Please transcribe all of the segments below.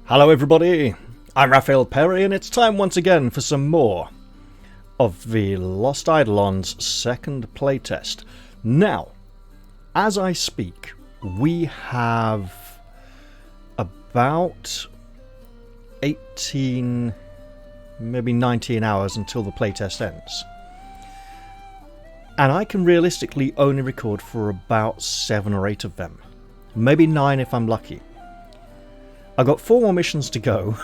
Hello everybody, I'm Raphael Perry and it's time once again for some more of the Lost Eidolons second playtest. Now, as I speak, we have about 18, maybe 19 hours until the playtest ends. And I can realistically only record for about 7 or 8 of them. Maybe 9 if I'm lucky. I've got 4 more missions to go,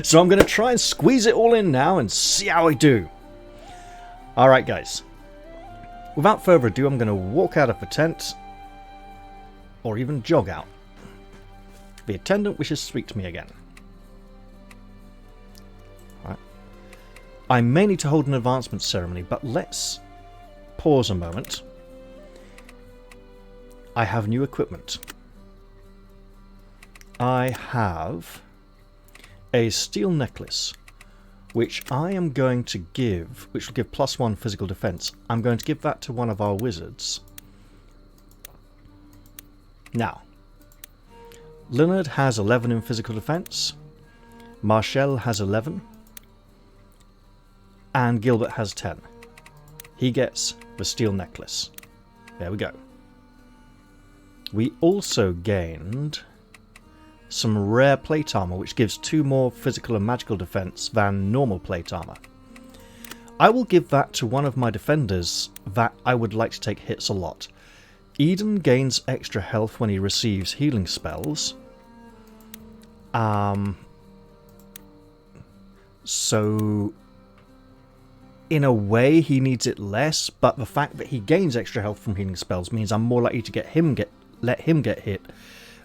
so I'm going to try and squeeze it all in now and see how I do. Alright guys, without further ado I'm going to walk out of the tent, or even jog out. The attendant wishes to speak to me again. Right. I may need to hold an advancement ceremony, but let's pause a moment. I have new equipment. I have a steel necklace, which I am going to give, which will give +1 physical defense. I'm going to give that to one of our wizards. Now, Leonard has 11 in physical defense, Marshall has 11, and Gilbert has 10. He gets the steel necklace. There we go. We also gained some rare plate armor, which gives 2 more physical and magical defense than normal plate armor. I will give that to one of my defenders that I would like to take hits a lot. Eden gains extra health when he receives healing spells. So in a way he needs it less, but the fact that he gains extra health from healing spells means I'm more likely to let him get hit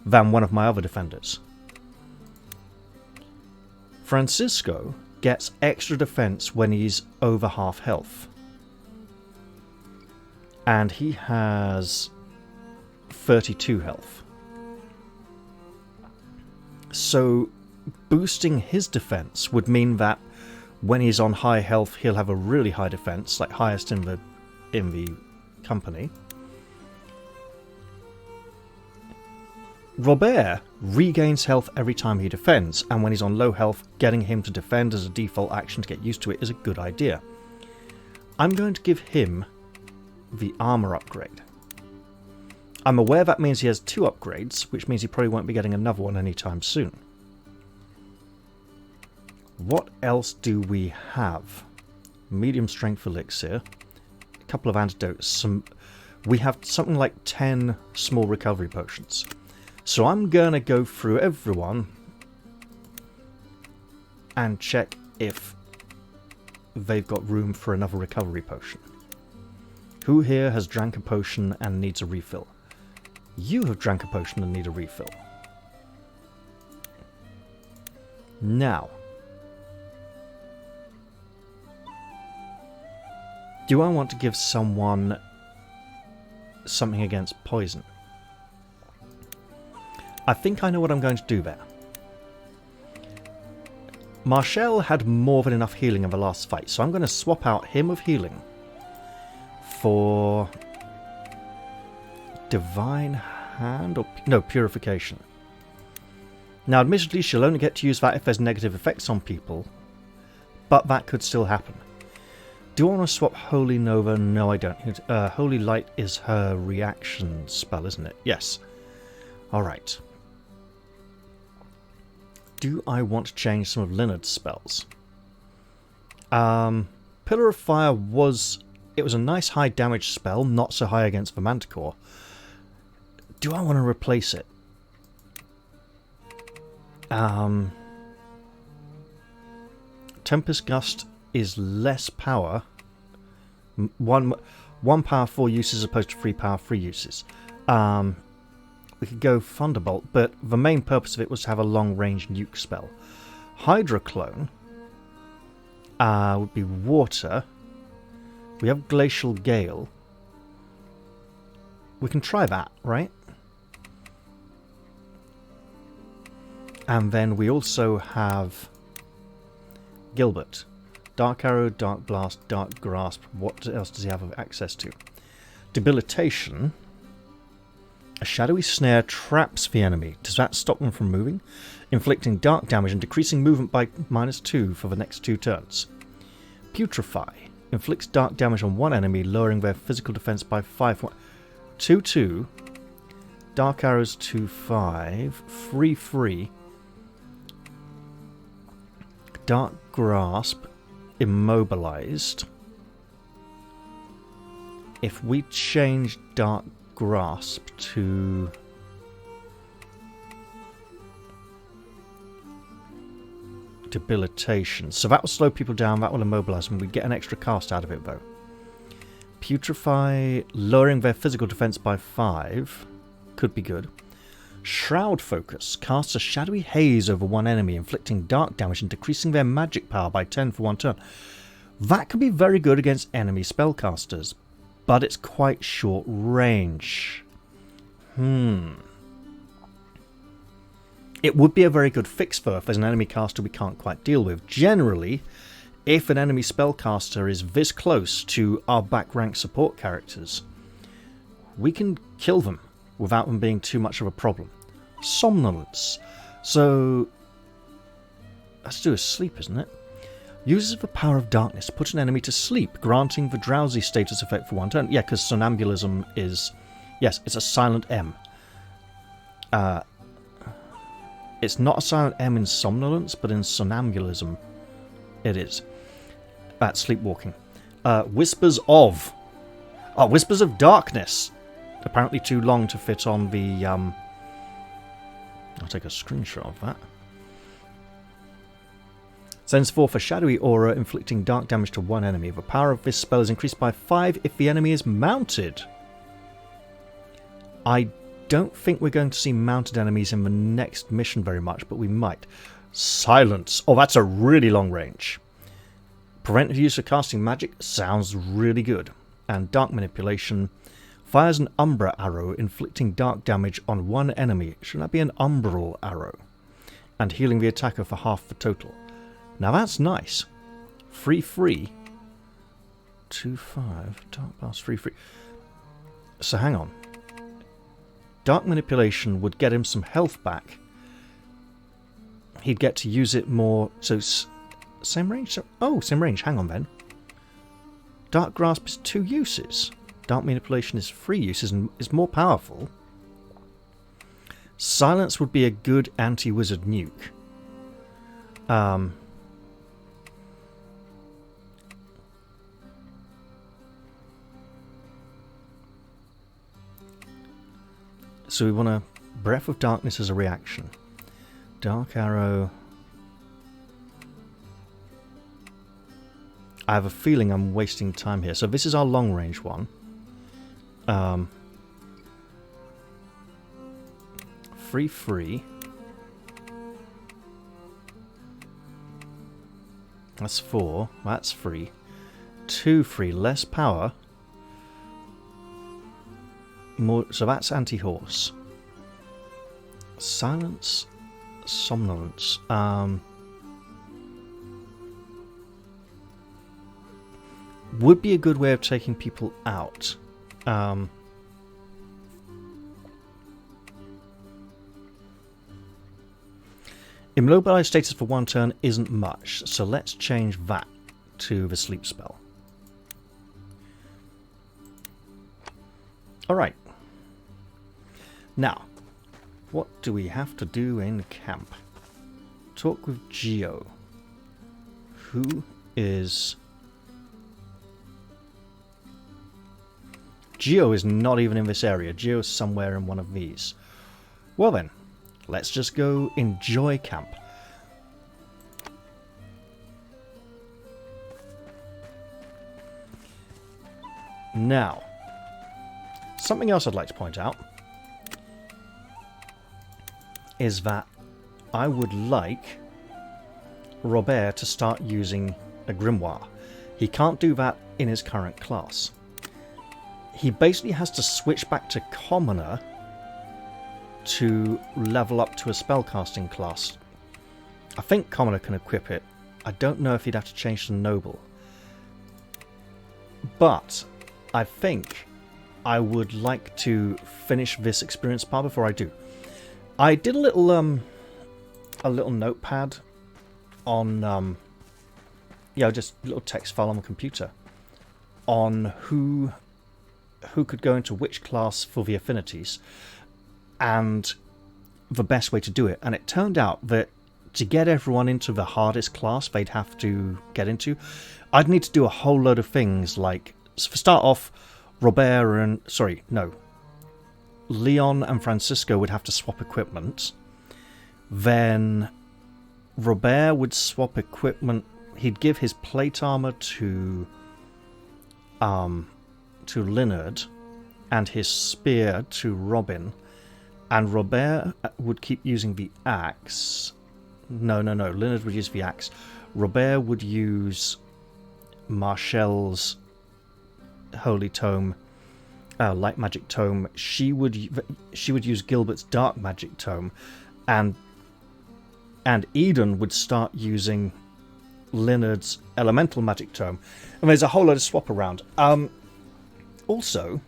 than one of my other defenders. Francisco gets extra defense when he's over half health. And he has 32 health. So boosting his defense would mean that when he's on high health he'll have a really high defense, like highest in the company. Robert regains health every time he defends, and when he's on low health, getting him to defend as a default action to get used to it is a good idea. I'm going to give him the armor upgrade. I'm aware that means he has 2 upgrades, which means he probably won't be getting another one anytime soon. What else do we have? Medium strength elixir, a couple of antidotes, we have something like 10 small recovery potions. So I'm going to go through everyone and check if they've got room for another recovery potion. Who here has drank a potion and needs a refill? You have drank a potion and need a refill. Now, do I want to give someone something against poison? I think I know what I'm going to do there. Marshall had more than enough healing in the last fight, so I'm going to swap out him of healing for Divine Hand, or no, Purification. Now admittedly she'll only get to use that if there's negative effects on people, but that could still happen. Do I want to swap Holy Nova? No, I don't. Holy Light is her reaction spell, isn't it? Yes. Alright. Do I want to change some of Leonard's spells? Pillar of Fire was a nice high damage spell, not so high against the Manticore. Do I want to replace it? Tempest Gust is less power. One power 4 uses as opposed to 3 power 3 uses. We could go Thunderbolt, but the main purpose of it was to have a long-range nuke spell. Hydroclone would be water. We have Glacial Gale. We can try that, right? And then we also have Gilbert. Dark Arrow, Dark Blast, Dark Grasp. What else does he have access to? Debilitation. A shadowy snare traps the enemy. Does that stop them from moving? Inflicting dark damage and decreasing movement by -2 for the next 2 turns. Putrefy. Inflicts dark damage on one enemy, lowering their physical defense by 5. 2/2. Dark arrows 2/5. 3/3. Dark grasp. Immobilized. If we change dark grasp to debilitation, so that will slow people down, that will immobilize them. We get an extra cast out of it though. Putrefy, lowering their physical defense by 5, could be good. Shroud Focus casts a shadowy haze over one enemy, inflicting dark damage and decreasing their magic power by 10 for 1 turn. That could be very good against enemy spellcasters, but it's quite short range. It would be a very good fix though if there's an enemy caster we can't quite deal with. Generally, if an enemy spellcaster is this close to our back rank support characters, we can kill them without them being too much of a problem. Somnolence. So, let's do a sleep, isn't it? Uses the power of darkness to put an enemy to sleep, granting the drowsy status effect for 1 turn. Yeah, because somnambulism is... Yes, it's a silent M. It's not a silent M in somnolence, but in somnambulism it is. That's sleepwalking. Whispers of... Oh, Whispers of Darkness. Apparently too long to fit on the... I'll take a screenshot of that. Sends forth a shadowy aura, inflicting dark damage to one enemy. The power of this spell is increased by 5 if the enemy is mounted. I don't think we're going to see mounted enemies in the next mission very much, but we might. Silence. Oh, that's a really long range. Prevent the use of casting magic. Sounds really good. And Dark Manipulation fires an Umbra arrow, inflicting dark damage on one enemy. Should that be an Umbral arrow? And healing the attacker for half the total. Now that's nice. 3/3. 2/5. Dark Blast 3/3. So hang on. Dark Manipulation would get him some health back. He'd get to use it more. So same range? Oh, same range. Hang on then. Dark Grasp is 2 uses. Dark Manipulation is 3 uses and is more powerful. Silence would be a good anti-wizard nuke. So we want a Breath of Darkness as a reaction. Dark Arrow. I have a feeling I'm wasting time here. So this is our long range one. 3/3. That's 4. That's 3. 2/3. Less power. More, so that's anti-horse. Silence, somnolence. Would be a good way of taking people out. Immobilized status for 1 turn isn't much, so let's change that to the sleep spell. Alright. Now, what do we have to do in camp? Talk with Geo. Who is... Geo is not even in this area. Geo is somewhere in one of these. Well then, let's just go enjoy camp. Now, something else I'd like to point out is that I would like Robert to start using a grimoire. He can't do that in his current class. He basically has to switch back to commoner to level up to a spellcasting class. I think commoner can equip it. I don't know if he'd have to change to noble. But I think I would like to finish this experience part before I do. I did a little notepad on just a little text file on the computer on who could go into which class for the affinities and the best way to do it. And it turned out that to get everyone into the hardest class they'd have to get into, I'd need to do a whole load of things like, for start off, Leon and Francisco would have to swap equipment. Then Robert would swap equipment. He'd give his plate armor to Leonard and his spear to Robin, and Robert would keep using the axe. No. Leonard would use the axe. Robert would use Marcel's holy tome, light magic tome. She would use Gilbert's dark magic tome, and Eden would start using Leonard's elemental magic tome. And there's a whole load of swap around. Also,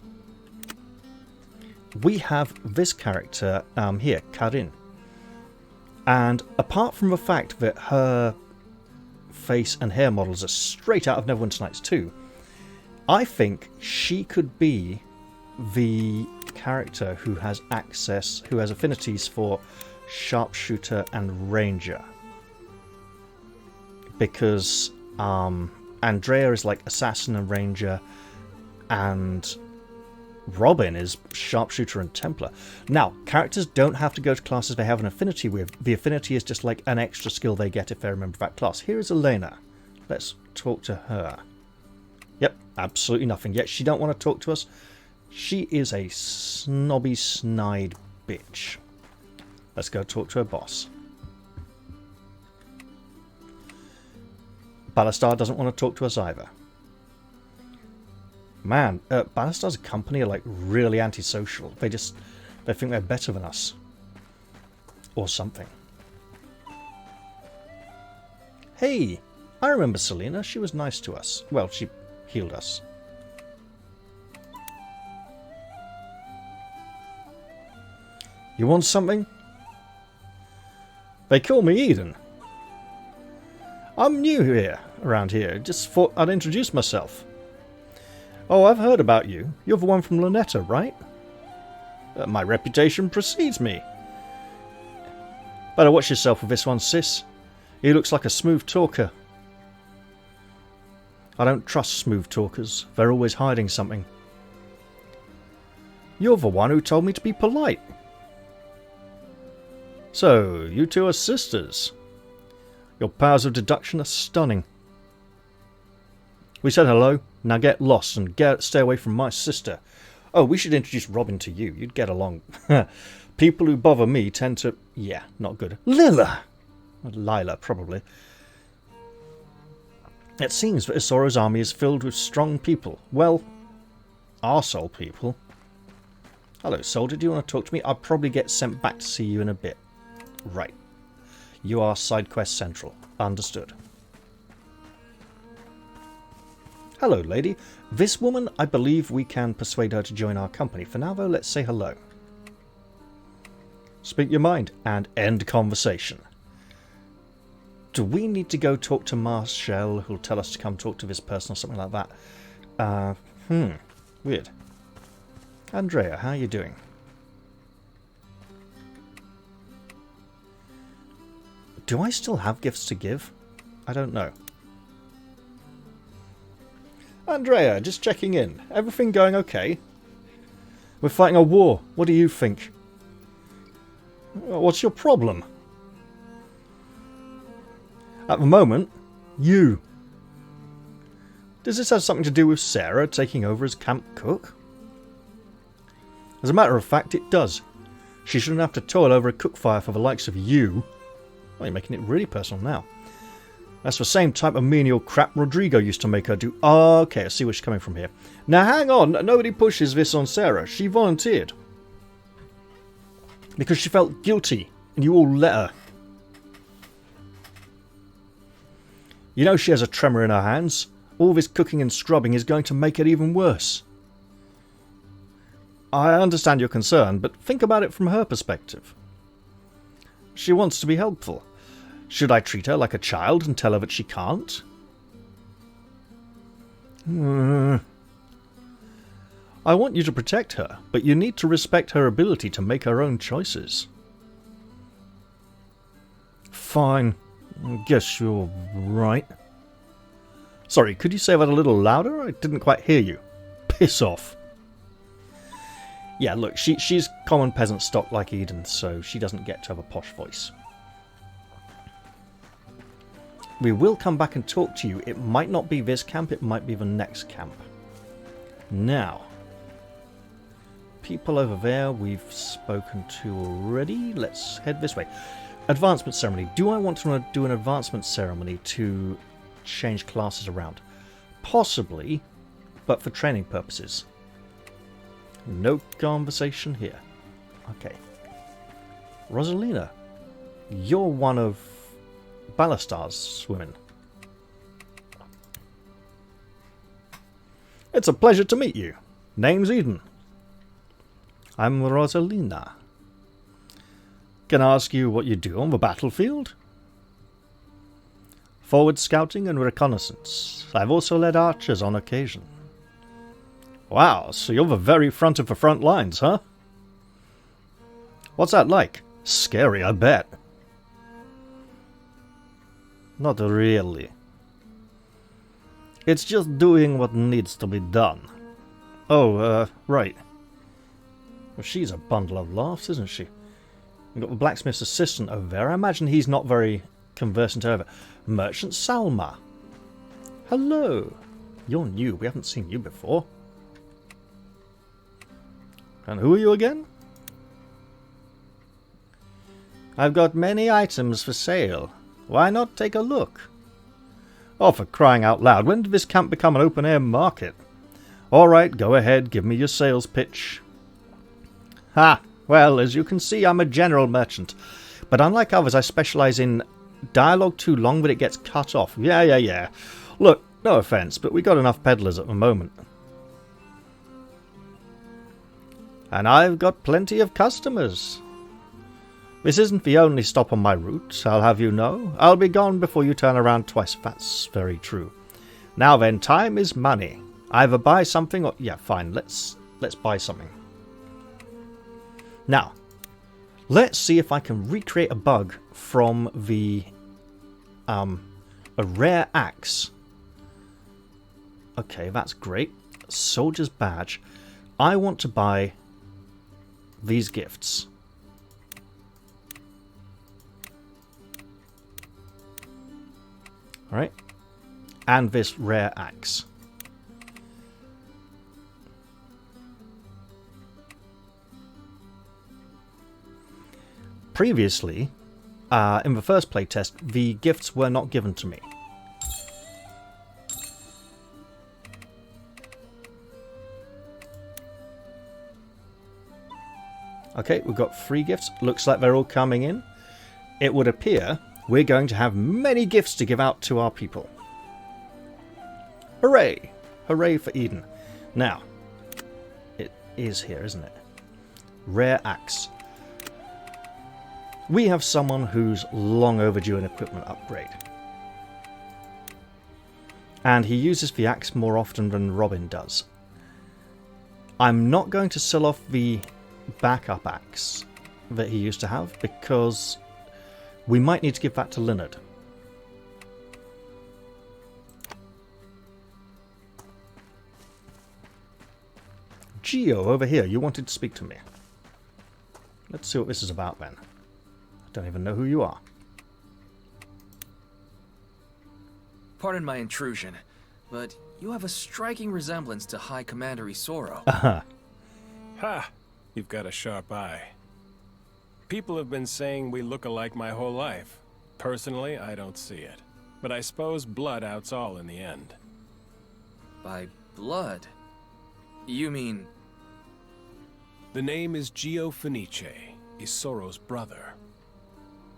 we have this character here, Karin. And apart from the fact that her face and hair models are straight out of Neverwinter Nights 2, I think she could be the character who has affinities for sharpshooter and ranger. Because Andrea is like assassin and ranger, and Robin is sharpshooter and Templar. Now, characters don't have to go to classes they have an affinity with. The affinity is just like an extra skill they get if they remember that class. Here is Elena. Let's talk to her. Yep, absolutely nothing. Yet she don't want to talk to us. She is a snobby, snide bitch. Let's go talk to her boss. Ballastar doesn't want to talk to us either. Man, Ballastar's company are like really antisocial. They think they're better than us. Or something. Hey, I remember Selena. She was nice to us. Well, she healed us. You want something? They call me Eden. I'm new around here. Just thought I'd introduce myself. Oh, I've heard about you. You're the one from Lunetta, right? My reputation precedes me. Better watch yourself with this one, sis. He looks like a smooth talker. I don't trust smooth talkers. They're always hiding something. You're the one who told me to be polite. So, you two are sisters. Your powers of deduction are stunning. We said hello. Now get lost and stay away from my sister. Oh, we should introduce Robin to you. You'd get along. People who bother me tend to... Yeah, not good. Lila, probably. It seems that Isoro's army is filled with strong people. Well, arsehole people. Hello, soldier. Do you want to talk to me? I'll probably get sent back to see you in a bit. Right. You are side quest central. Understood. Hello, lady. This woman, I believe we can persuade her to join our company. For now, though, let's say hello. Speak your mind and end conversation. Do we need to go talk to Marshall, who'll tell us to come talk to this person or something like that? Weird. Andrea, how are you doing? Do I still have gifts to give? I don't know. Andrea, just checking in. Everything going okay? We're fighting a war. What do you think? What's your problem? At the moment, you. Does this have something to do with Sarah taking over as camp cook? As a matter of fact, it does. She shouldn't have to toil over a cook fire for the likes of you. Well, you're making it really personal now. That's the same type of menial crap Rodrigo used to make her do. Oh, okay, I see where she's coming from here. Now hang on, nobody pushes this on Sarah. She volunteered. Because she felt guilty, and you all let her. You know she has a tremor in her hands. All this cooking and scrubbing is going to make it even worse. I understand your concern, but think about it from her perspective. She wants to be helpful. Should I treat her like a child and tell her that she can't? I want you to protect her, but you need to respect her ability to make her own choices. Fine. I guess you're right. Sorry, could you say that a little louder? I didn't quite hear you. Piss off. Yeah, look, she's common peasant stock like Eden, so she doesn't get to have a posh voice. We will come back and talk to you. It might not be this camp, it might be the next camp. Now, people over there we've spoken to already. Let's head this way. Advancement ceremony. Do I want to do an advancement ceremony to change classes around? Possibly, but for training purposes. No conversation here. Okay. Rosalina, you're one of Ballastar's women. It's a pleasure to meet you. Name's Eden. I'm Rosalina. Can I ask you what you do on the battlefield? Forward scouting and reconnaissance. I've also led archers on occasion. Wow, so you're the very front of the front lines, huh? What's that like? Scary, I bet. Not really. It's just doing what needs to be done. Oh, right. Well, she's a bundle of laughs, isn't she? We've got the blacksmith's assistant over there. I imagine he's not very conversant over. Merchant Salma. Hello. You're new. We haven't seen you before. And who are you again? I've got many items for sale. Why not take a look? Oh, for crying out loud, when did this camp become an open-air market? Alright, go ahead, give me your sales pitch. Ha! Well, as you can see, I'm a general merchant. But unlike others, I specialise in dialogue too long that it gets cut off. Yeah. Look, no offence, but we got enough peddlers at the moment. And I've got plenty of customers. This isn't the only stop on my route, I'll have you know. I'll be gone before you turn around twice. That's very true. Now then, time is money. Either buy something or... Yeah, fine, let's buy something. Now, let's see if I can recreate a bug from the... a rare axe. Okay, that's great. Soldier's badge. I want to buy these gifts. Alright. And this rare axe. Previously, in the first playtest, the gifts were not given to me. Okay, we've got 3 gifts. Looks like they're all coming in. It would appear we're going to have many gifts to give out to our people. Hooray! Hooray for Eden. Now, it is here, isn't it? Rare axe. We have someone who's long overdue an equipment upgrade. And he uses the axe more often than Robin does. I'm not going to sell off the backup axe that he used to have because we might need to give that to Leonard. Geo, over here, you wanted to speak to me. Let's see what this is about then. I don't even know who you are. Pardon my intrusion, but you have a striking resemblance to High Commander Isoro. Ha! You've got a sharp eye. People have been saying we look alike my whole life. Personally, I don't see it. But I suppose blood outs all in the end. By blood? You mean... The name is Geo Fenice, Isoro's brother.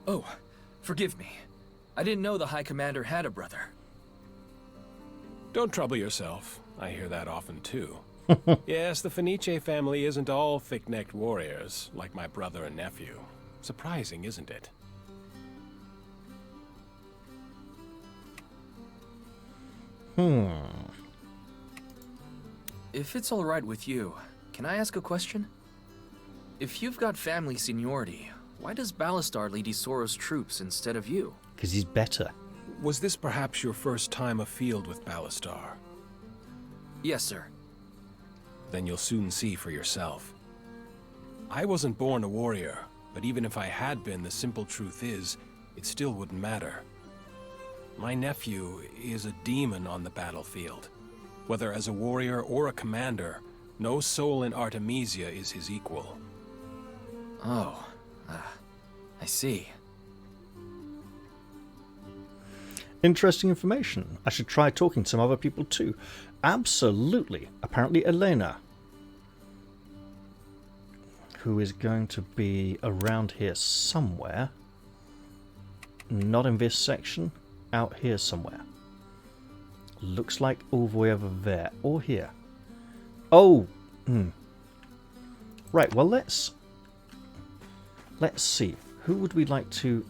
Oh, forgive me. I didn't know the High Commander had a brother. Don't trouble yourself. I hear that often too. Yes, the Fenice family isn't all thick-necked warriors, like my brother and nephew. Surprising, isn't it? If it's alright with you, can I ask a question? If you've got family seniority, why does Ballastar lead Isoro's troops instead of you? Because he's better. Was this perhaps your first time afield with Ballastar? Yes, sir. Then you'll soon see for yourself. I wasn't born a warrior, but even if I had been, the simple truth is, it still wouldn't matter. My nephew is a demon on the battlefield. Whether as a warrior or a commander, no soul in Artemesia is his equal. Oh, I see. Interesting information. I should try talking to some other people too. Absolutely. Apparently Elena, who is going to be around here somewhere. Not in this section. Out here somewhere. Looks like all the way over there. Or here. Oh! Right, well let's see. Who would we like to...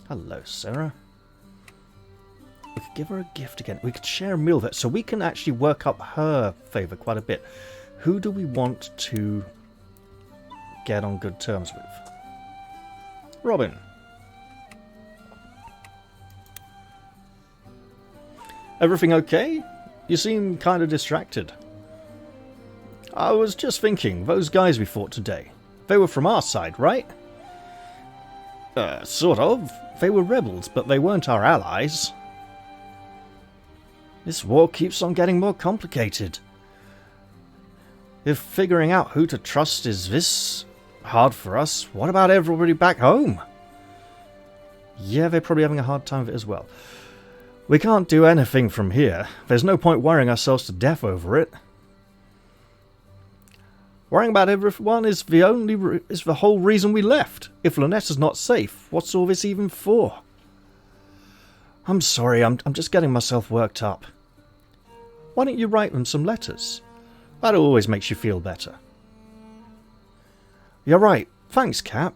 Hello, Sarah. We could give her a gift again. We could share a meal there, so we can actually work up her favour quite a bit. Who do we want to get on good terms with? Robin. Everything okay? You seem kind of distracted. I was just thinking, those guys we fought today, they were from our side, right? Sort of. They were rebels, but they weren't our allies. This war keeps on getting more complicated. If figuring out who to trust is this hard for us, what about everybody back home? Yeah, they're probably having a hard time with it as well. We can't do anything from here. There's no point worrying ourselves to death over it. Worrying about everyone is the whole reason we left. If Lunetta's not safe, what's all this even for? I'm sorry, I'm just getting myself worked up. Why don't you write them some letters? That always makes you feel better. You're right. Thanks, Cap.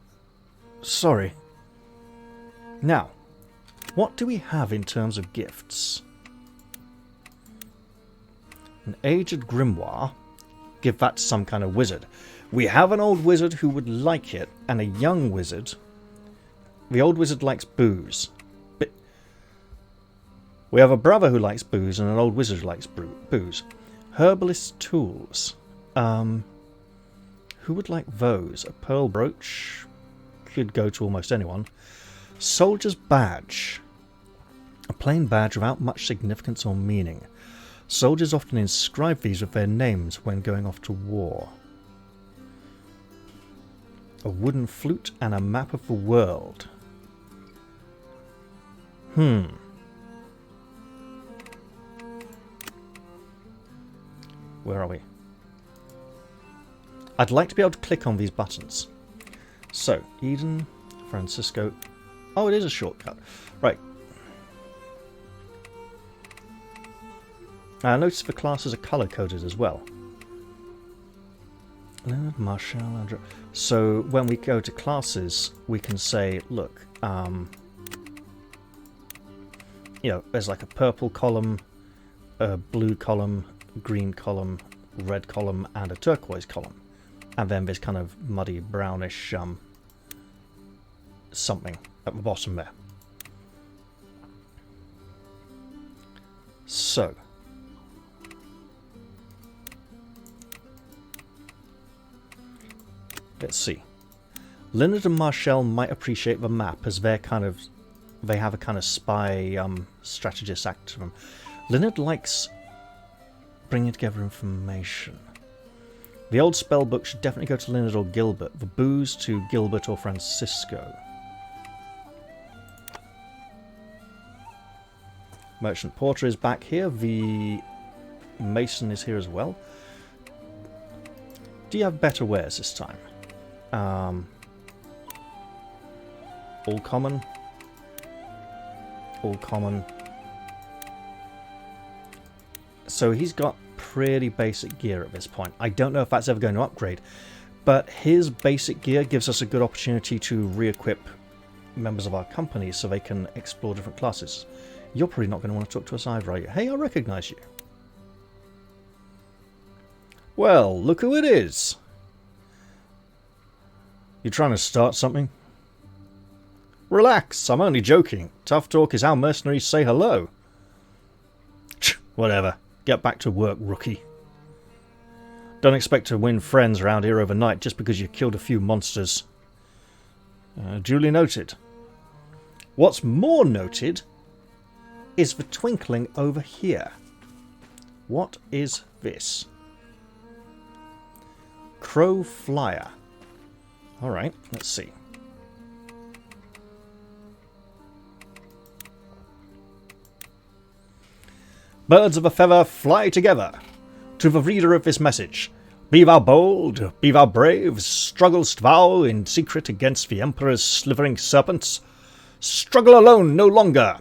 Sorry. Now, what do we have in terms of gifts? An aged grimoire. Give that to some kind of wizard. We have an old wizard who would like it, and a young wizard. The old wizard likes booze. But we have a brother who likes booze, and an old wizard who likes booze. Herbalist tools. Who would like those? A pearl brooch. Could go to almost anyone. Soldier's badge. A plain badge without much significance or meaning. Soldiers often inscribe these with their names when going off to war. A wooden flute and a map of the world. Where are we? I'd like to be able to click on these buttons. So, Eden, Francisco. Oh, it is a shortcut. Right. I notice the classes are color-coded as well. Leonard, Marshall, Andrew. So when we go to classes, we can say, look, you know, there's like a purple column, a blue column, green column, red column, and a turquoise column. And then there's kind of muddy, brownish something at the bottom there. So... let's see. Leonard and Marshall might appreciate the map as they have a kind of spy strategist act to them. Leonard likes bringing together information. The old spell book should definitely go to Leonard or Gilbert. The booze to Gilbert or Francisco. Merchant Porter is back here. The Mason is here as well. Do you have better wares this time? All common. All common. So he's got pretty basic gear at this point. I don't know if that's ever going to upgrade, but his basic gear gives us a good opportunity to re-equip members of our company so they can explore different classes. You're probably not going to want to talk to us either, are you? Hey, I recognise you. Well, look who it is. You trying to start something? Relax, I'm only joking. Tough talk is how mercenaries say hello. Whatever. Get back to work, rookie. Don't expect to win friends around here overnight just because you killed a few monsters. Duly noted. What's more noted is the twinkling over here. What is this? Crow Flyer. Alright, let's see. Birds of a feather fly together. To the reader of this message, be thou bold, be thou brave, strugglest thou in secret against the Emperor's slithering serpents? Struggle alone no longer.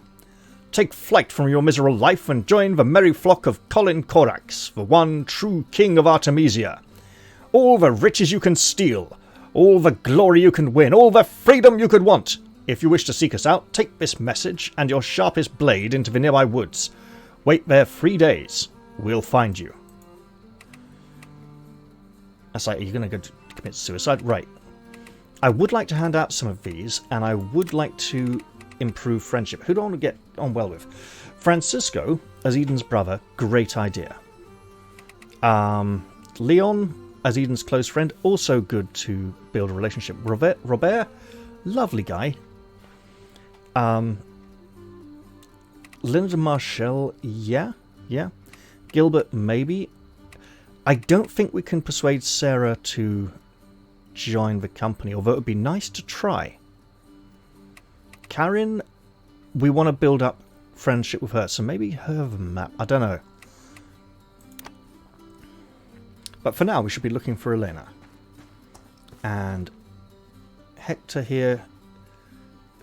Take flight from your miserable life and join the merry flock of Colin Corax, the one true king of Artemesia. All the riches you can steal, all the glory you can win, all the freedom you could want. If you wish to seek us out, take this message and your sharpest blade into the nearby woods. Wait there 3 days. We'll find you. That's like, are you going to go to commit suicide? Right. I would like to hand out some of these, and I would like to improve friendship. Who do I want to get on well with? Francisco, as Eden's brother, great idea. Leon, as Eden's close friend, also good to build a relationship. Robert, lovely guy. Linda Marshall, yeah. Gilbert, maybe. I don't think we can persuade Sarah to join the company, although it would be nice to try. Karen, we want to build up friendship with her, so maybe her map. I don't know. But for now, we should be looking for Elena. And Hector here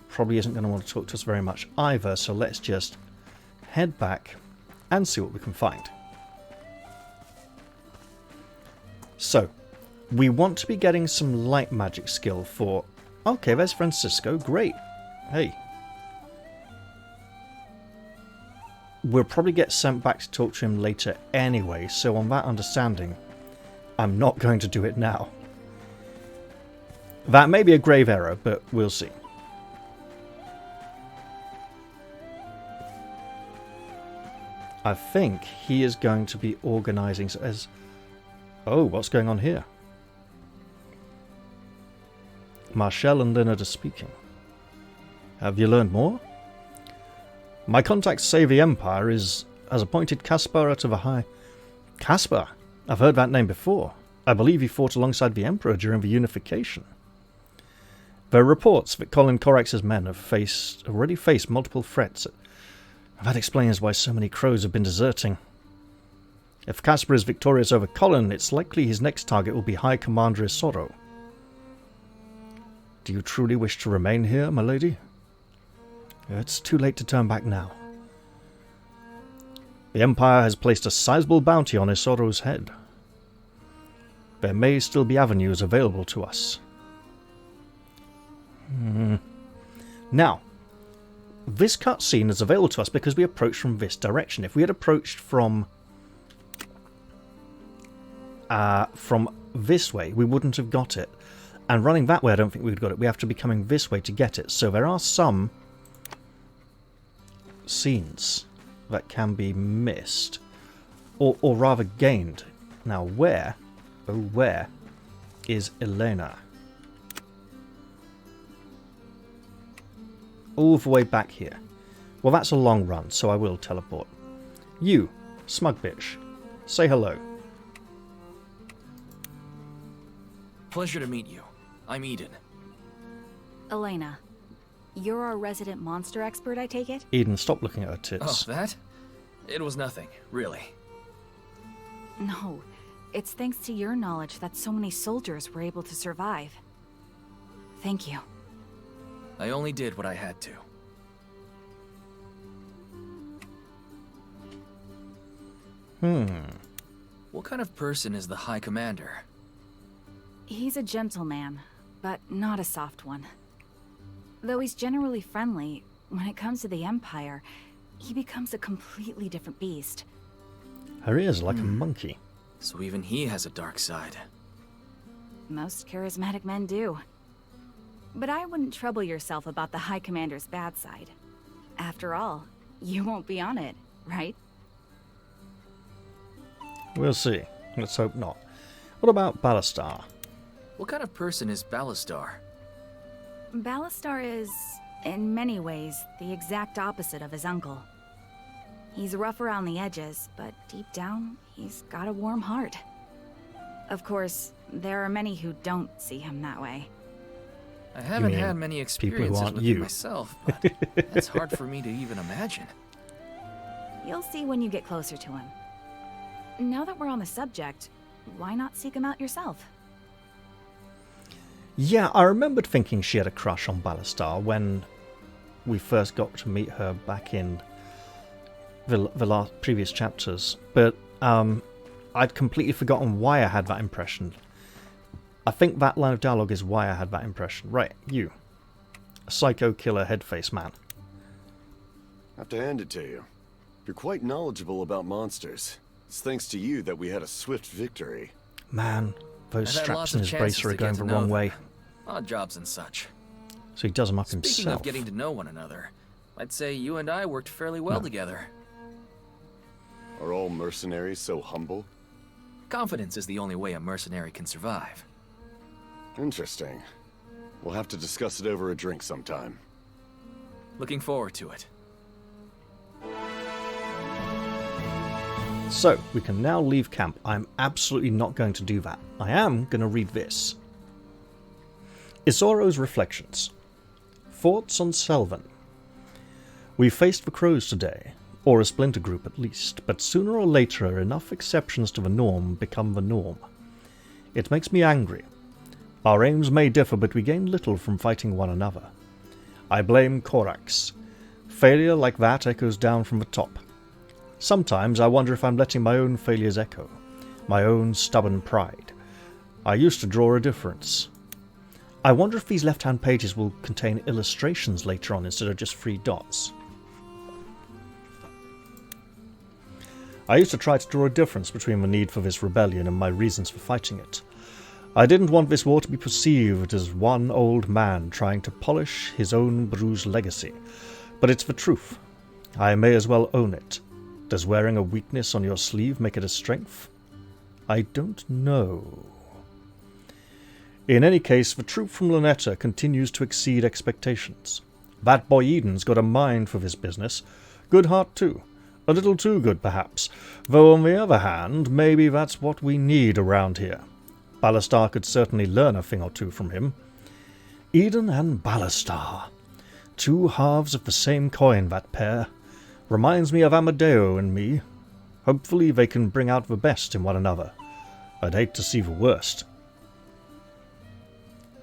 probably isn't going to want to talk to us very much either, so let's just head back and see what we can find. So, we want to be getting some light magic skill for... Okay, there's Francisco. Great. Hey. We'll probably get sent back to talk to him later anyway, so on that understanding, I'm not going to do it now. That may be a grave error, but we'll see. I think he is going to be organising as... Oh, what's going on here? Marshall and Leonard are speaking. Have you learned more? My contacts say the Empire has appointed Caspar to the high... Caspar? I've heard that name before. I believe he fought alongside the Emperor during the unification. There are reports that Colin Corax's men have already faced multiple threats. That explains why so many crows have been deserting. If Caspar is victorious over Colin, it's likely his next target will be High Commander Isoro. Do you truly wish to remain here, my lady? It's too late to turn back now. The Empire has placed a sizable bounty on Isoro's head. There may still be avenues available to us. Now, this cutscene is available to us because we approached from this direction. If we had approached from this way, we wouldn't have got it. And running that way, I don't think we would have got it. We have to be coming this way to get it. So there are some scenes that can be missed, or rather gained. Now, where is Elena? All the way back here. Well, that's a long run, so I will teleport. You, smug bitch, say hello. Pleasure to meet you. I'm Eden. Elena, you're our resident monster expert, I take it? Eden, stop looking at her tits. Oh, that? It was nothing, really. No, it's thanks to your knowledge that so many soldiers were able to survive. Thank you. I only did what I had to. what kind of person is the High Commander? He's a gentleman, but not a soft one. Though he's generally friendly, when it comes to the Empire, he becomes a completely different beast. Her ears are like a monkey. So even he has a dark side. Most charismatic men do. But I wouldn't trouble yourself about the High Commander's bad side. After all, you won't be on it, right? We'll see. Let's hope not. What about Ballastar? What kind of person is Ballastar? Ballastar is, in many ways, the exact opposite of his uncle. He's rough around the edges, but deep down, he's got a warm heart. Of course, there are many who don't see him that way. I haven't mean had many people who experiences aren't with you? him myself, but it's hard for me to even imagine. You'll see when you get closer to him. Now that we're on the subject, why not seek him out yourself? Yeah, I remembered thinking she had a crush on Ballastar when we first got to meet her back in the previous chapters, but I'd completely forgotten why I had that impression. I think that line of dialogue is why I had that impression. Right, you. A psycho killer headface man. I have to hand it to you. You're quite knowledgeable about monsters. It's thanks to you that we had a swift victory. Man, those I've had straps lots in of his chances bracer are to going get the to know wrong them. way. Odd jobs and such. So he does them up Speaking himself. of getting to know one another, I'd say you and I worked fairly well together. Are all mercenaries so humble? Confidence is the only way a mercenary can survive. Interesting. We'll have to discuss it over a drink sometime. Looking forward to it. So, we can now leave camp. I'm absolutely not going to do that. I am going to read this. Isoro's Reflections. Thoughts on Selvin. We faced the crows today, or a splinter group at least, but sooner or later enough exceptions to the norm become the norm. It makes me angry. Our aims may differ, but we gain little from fighting one another. I blame Korax. Failure like that echoes down from the top. Sometimes I wonder if I'm letting my own failures echo, my own stubborn pride. I used to draw a difference. I wonder if these left-hand pages will contain illustrations later on instead of just 3 dots. I used to try to draw a difference between the need for this rebellion and my reasons for fighting it. I didn't want this war to be perceived as one old man trying to polish his own bruised legacy, but it's the truth. I may as well own it. Does wearing a weakness on your sleeve make it a strength? I don't know. In any case, the troop from Luneta continues to exceed expectations. That boy Eden's got a mind for this business. Good heart too. A little too good, perhaps. Though on the other hand, maybe that's what we need around here. Ballastar could certainly learn a thing or two from him. Eden and Ballastar. 2 halves of the same coin, that pair. Reminds me of Amadeo and me. Hopefully they can bring out the best in one another. I'd hate to see the worst.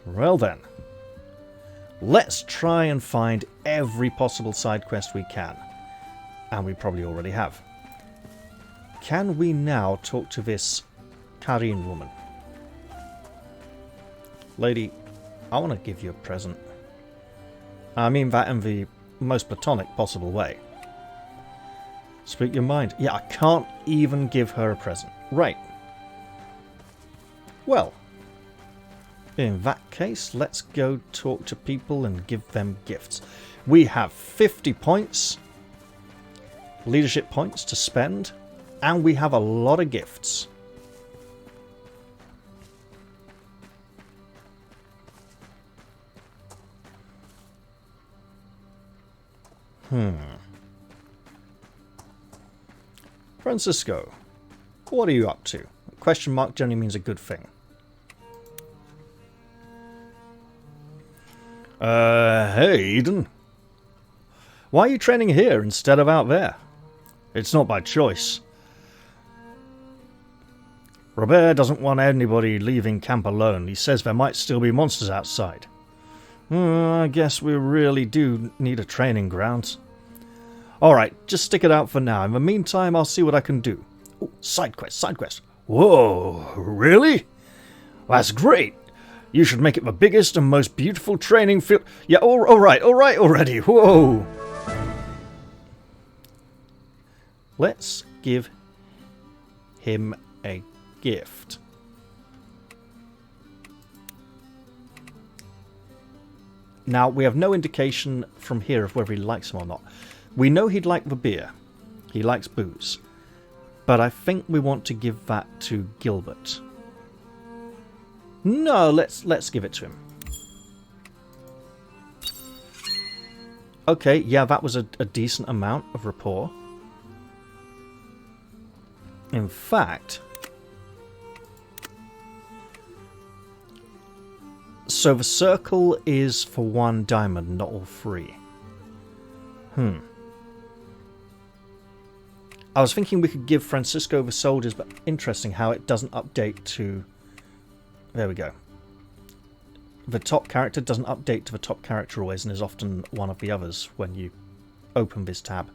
Well then. Let's try and find every possible side quest we can. And we probably already have. Can we now talk to this Karine woman? Lady, I want to give you a present. I mean that in the most platonic possible way. Speak your mind. Yeah, I can't even give her a present. Right. Well, in that case, let's go talk to people and give them gifts. We have 50 points, leadership points to spend, and we have a lot of gifts. Francisco, what are you up to? Question mark generally means a good thing. Hey, Eden. Why are you training here instead of out there? It's not by choice. Robert doesn't want anybody leaving camp alone. He says there might still be monsters outside. I guess we really do need a training ground. Alright, just stick it out for now. In the meantime, I'll see what I can do. Oh, side quest, side quest. Whoa, really? That's great. You should make it the biggest and most beautiful training field. Yeah, all right already. Whoa. Let's give him a gift. Now, we have no indication from here of whether he likes them or not. We know he'd like the beer. He likes booze. But I think we want to give that to Gilbert. No, let's give it to him. Okay, yeah, that was a decent amount of rapport. In fact... So the circle is for 1 diamond, not all 3. I was thinking we could give Francisco the soldiers, but interesting how it doesn't update to... There we go. The top character doesn't update to the top character always, and is often one of the others when you open this tab.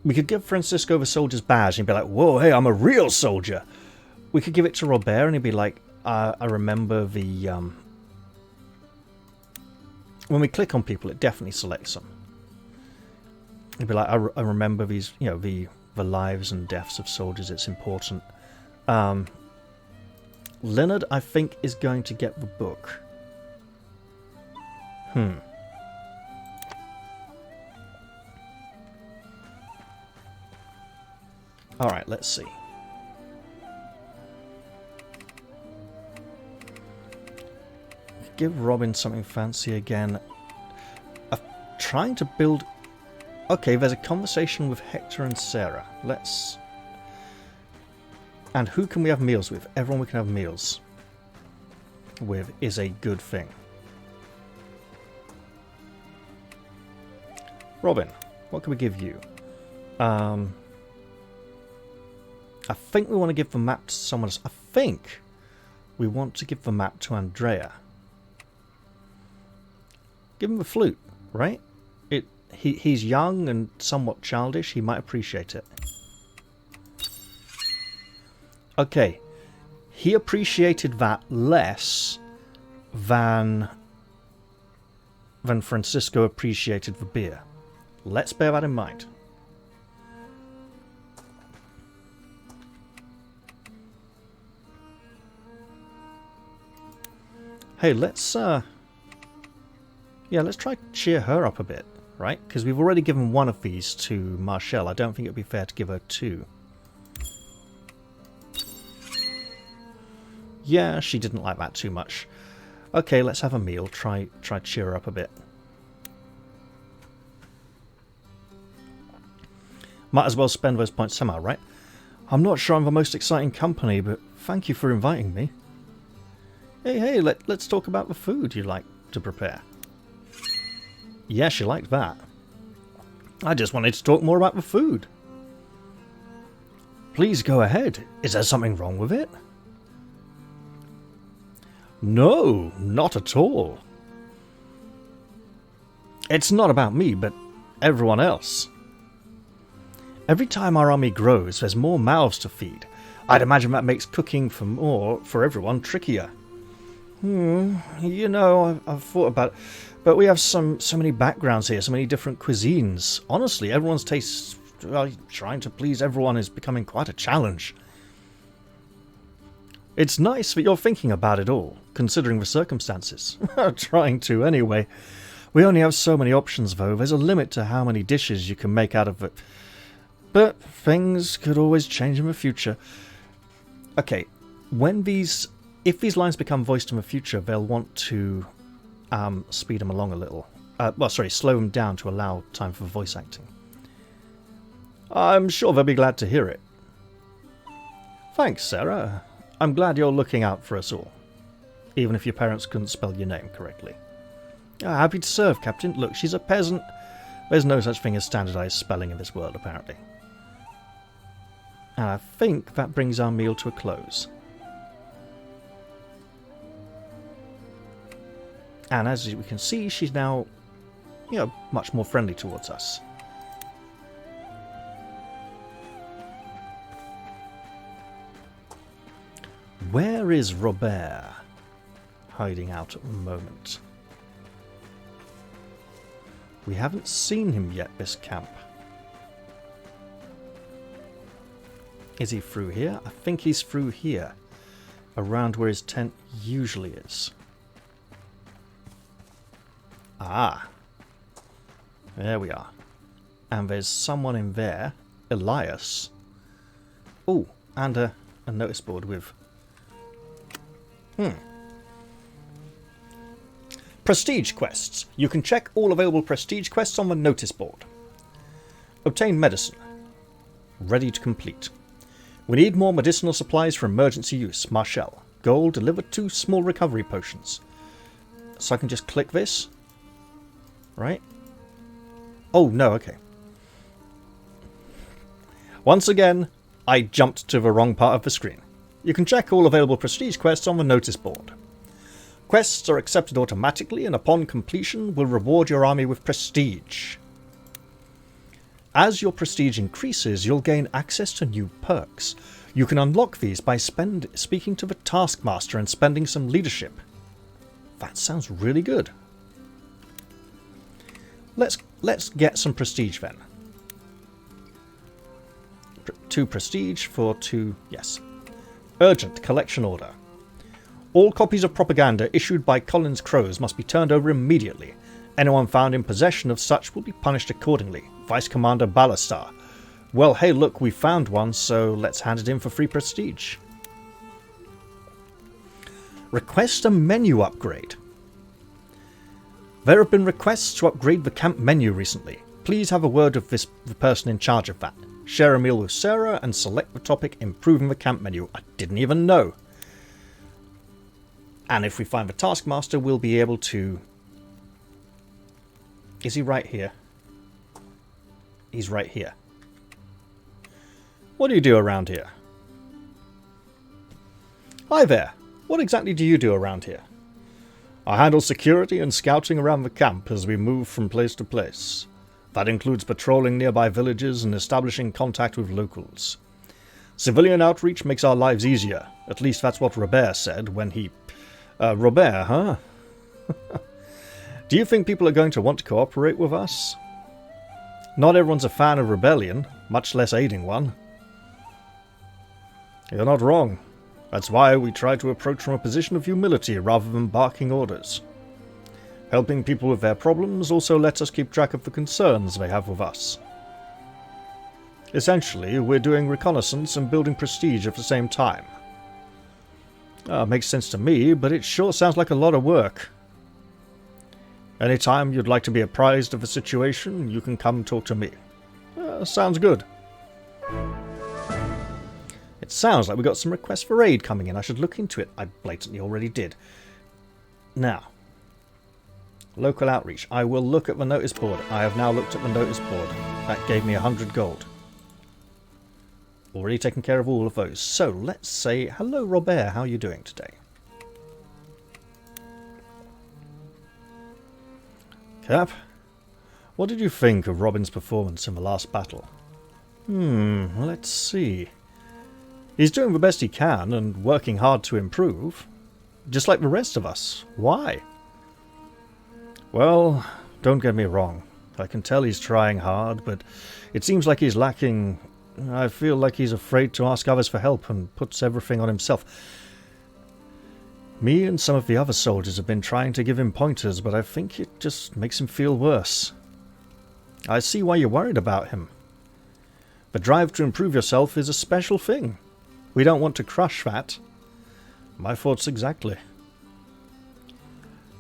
We could give Francisco the soldier's badge and he'd be like, whoa, hey, I'm a real soldier. We could give it to Robert and he'd be like, I remember the... When we click on people, it definitely selects them. He'd be like, I remember these, you know, the lives and deaths of soldiers, it's important. Leonard, I think, is going to get the book. Alright, let's see. Give Robin something fancy again. I'm trying to build... Okay, there's a conversation with Hector and Sarah. Let's... And who can we have meals with? Everyone we can have meals with is a good thing. Robin, what can we give you? I think we want to give the map to someone else. I think we want to give the map to Andrea. Give him the flute, right? He's young and somewhat childish. He might appreciate it. Okay. He appreciated that less than Francisco appreciated the beer. Let's bear that in mind. Hey, let's yeah, let's try to cheer her up a bit, right? Because we've already given one of these to Marshall. I don't think it would be fair to give her 2. Yeah, she didn't like that too much. Okay, let's have a meal. Try to cheer her up a bit. Might as well spend those points somehow, right? I'm not sure I'm the most exciting company, but thank you for inviting me. Hey, let's talk about the food you like to prepare. Yeah, she liked that. I just wanted to talk more about the food. Please go ahead. Is there something wrong with it? No, not at all. It's not about me, but everyone else. Every time our army grows, there's more mouths to feed. I'd imagine that makes cooking for everyone trickier. You know, I've thought about it. But we have so many backgrounds here, so many different cuisines. Honestly, everyone's tastes, trying to please everyone is becoming quite a challenge. It's nice that you're thinking about it all, considering the circumstances. Trying to, anyway. We only have so many options, though. There's a limit to how many dishes you can make out of it. But things could always change in the future. Okay, if these lines become voiced in the future, they'll want to speed them along a little. Slow them down to allow time for voice acting. I'm sure they'll be glad to hear it. Thanks, Sarah. I'm glad you're looking out for us all, even if your parents couldn't spell your name correctly. Happy to serve, Captain. Look, she's a peasant. There's no such thing as standardized spelling in this world, apparently. And I think that brings our meal to a close. And as we can see, she's now, much more friendly towards us. Where is Robert hiding out at the moment? We haven't seen him yet, this camp. Is he through here? I think he's through here, around where his tent usually is. Ah, there we are. And there's someone in there, Elias. Oh, and a notice board with... Prestige quests. You can check all available prestige quests on the notice board. Obtain medicine. Ready to complete. We need more medicinal supplies for emergency use. Marshall. Gold. Deliver 2 small recovery potions. So I can just click this. Right? Oh, no, okay. Once again, I jumped to the wrong part of the screen. You can check all available prestige quests on the notice board. Quests are accepted automatically and upon completion will reward your army with prestige. As your prestige increases, you'll gain access to new perks. You can unlock these by speaking to the taskmaster and spending some leadership. That sounds really good. Let's get some prestige then. 2 prestige for 2... yes. Urgent collection order. All copies of propaganda issued by Collins Crows must be turned over immediately. Anyone found in possession of such will be punished accordingly. Vice Commander Ballastar. Well, hey look, we found one, so let's hand it in for free prestige. Request a menu upgrade. There have been requests to upgrade the camp menu recently. Please have a word with the person in charge of that. Share a meal with Sarah and select the topic Improving the Camp Menu. I didn't even know. And if we find the taskmaster, we'll be able to... Is he right here? He's right here. What do you do around here? Hi there. What exactly do you do around here? I handle security and scouting around the camp as we move from place to place. That includes patrolling nearby villages and establishing contact with locals. Civilian outreach makes our lives easier. At least that's what Robert said when he... Robert, huh? Do you think people are going to want to cooperate with us? Not everyone's a fan of rebellion, much less aiding one. You're not wrong. That's why we try to approach from a position of humility rather than barking orders. Helping people with their problems also lets us keep track of the concerns they have with us. Essentially, we're doing reconnaissance and building prestige at the same time. Makes sense to me, but it sure sounds like a lot of work. Anytime you'd like to be apprised of a situation, you can come talk to me. Sounds good. It sounds like we got some requests for aid coming in. I should look into it. I blatantly already did. Now, local outreach. I will look at the notice board. I have now looked at the notice board. That gave me 100 gold. Already taken care of all of those. So, let's say, hello Robert, how are you doing today? Cap, what did you think of Robin's performance in the last battle? Let's see. He's doing the best he can and working hard to improve. Just like the rest of us. Why? Well, don't get me wrong. I can tell he's trying hard, but it seems like he's lacking... I feel like he's afraid to ask others for help and puts everything on himself. Me and some of the other soldiers have been trying to give him pointers, but I think it just makes him feel worse. I see why you're worried about him. The drive to improve yourself is a special thing. We don't want to crush that. My thoughts exactly.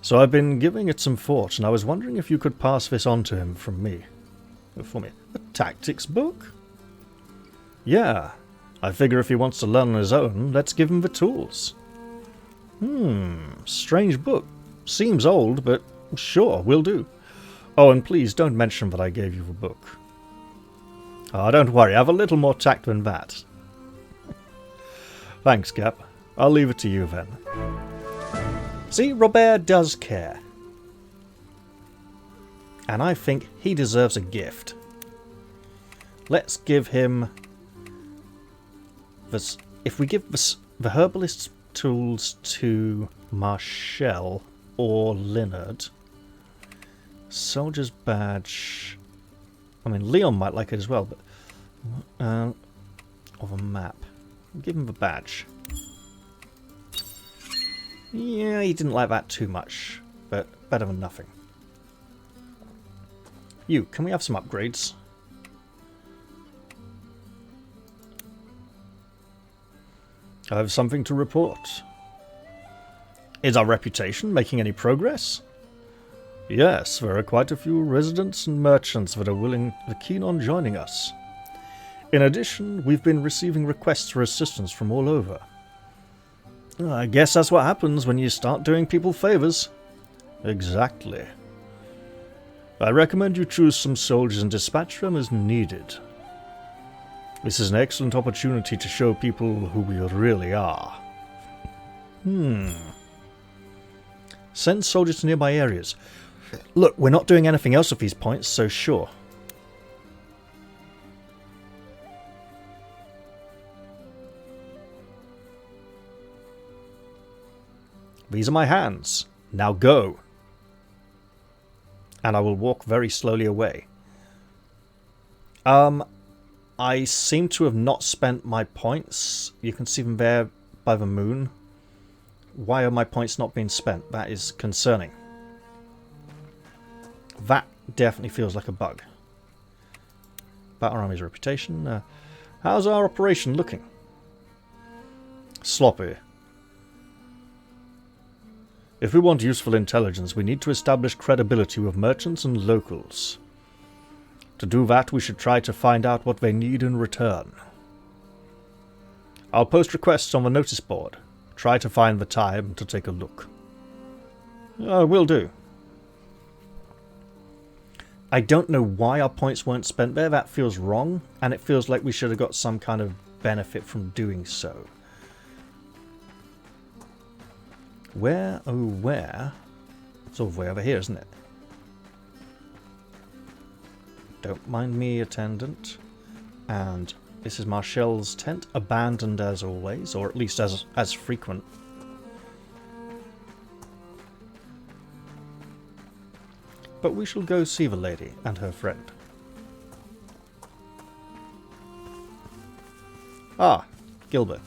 So I've been giving it some thought, and I was wondering if you could pass this on to him from me. For me. A tactics book? Yeah. I figure if he wants to learn on his own, let's give him the tools. Strange book. Seems old, but sure, will do. Oh, and please don't mention that I gave you the book. Oh, don't worry, I have a little more tact than that. Thanks, Cap. I'll leave it to you then. See, Robert does care. And I think he deserves a gift. Let's give him this. If we give the herbalist's tools to Marshall or Leonard. Soldier's badge. I mean, Leon might like it as well, but of a map. Give him the badge. Yeah, he didn't like that too much, but better than nothing. You, can we have some upgrades? I have something to report. Is our reputation making any progress? Yes, there are quite a few residents and merchants that are keen on joining us. In addition, we've been receiving requests for assistance from all over. I guess that's what happens when you start doing people favors. Exactly. I recommend you choose some soldiers and dispatch them as needed. This is an excellent opportunity to show people who we really are. Send soldiers to nearby areas. Look, we're not doing anything else with these points, so sure. These are my hands. Now go. And I will walk very slowly away. I seem to have not spent my points. You can see them there by the moon. Why are my points not being spent? That is concerning. That definitely feels like a bug. Battle Army's reputation. How's our operation looking? Sloppy. If we want useful intelligence, we need to establish credibility with merchants and locals. To do that, we should try to find out what they need in return. I'll post requests on the notice board. Try to find the time to take a look. Will do. I don't know why our points weren't spent there. That feels wrong, and it feels like we should have got some kind of benefit from doing so. Where, oh where? It's all the way over here, isn't it? Don't mind me, attendant. And this is Marshall's tent, abandoned as always, or at least as frequent. But we shall go see the lady and her friend. Ah, Gilbert.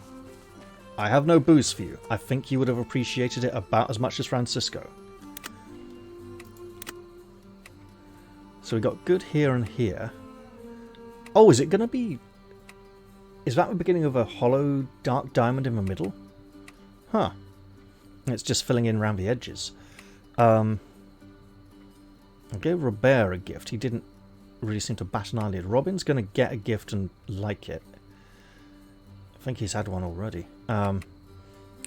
I have no booze for you. I think you would have appreciated it about as much as Francisco. So we got good here and here. Oh, is it going to be... Is that the beginning of a hollow dark diamond in the middle? Huh. It's just filling in around the edges. I gave Robert a gift. He didn't really seem to bat an eyelid. Robin's going to get a gift and like it. I think he's had one already.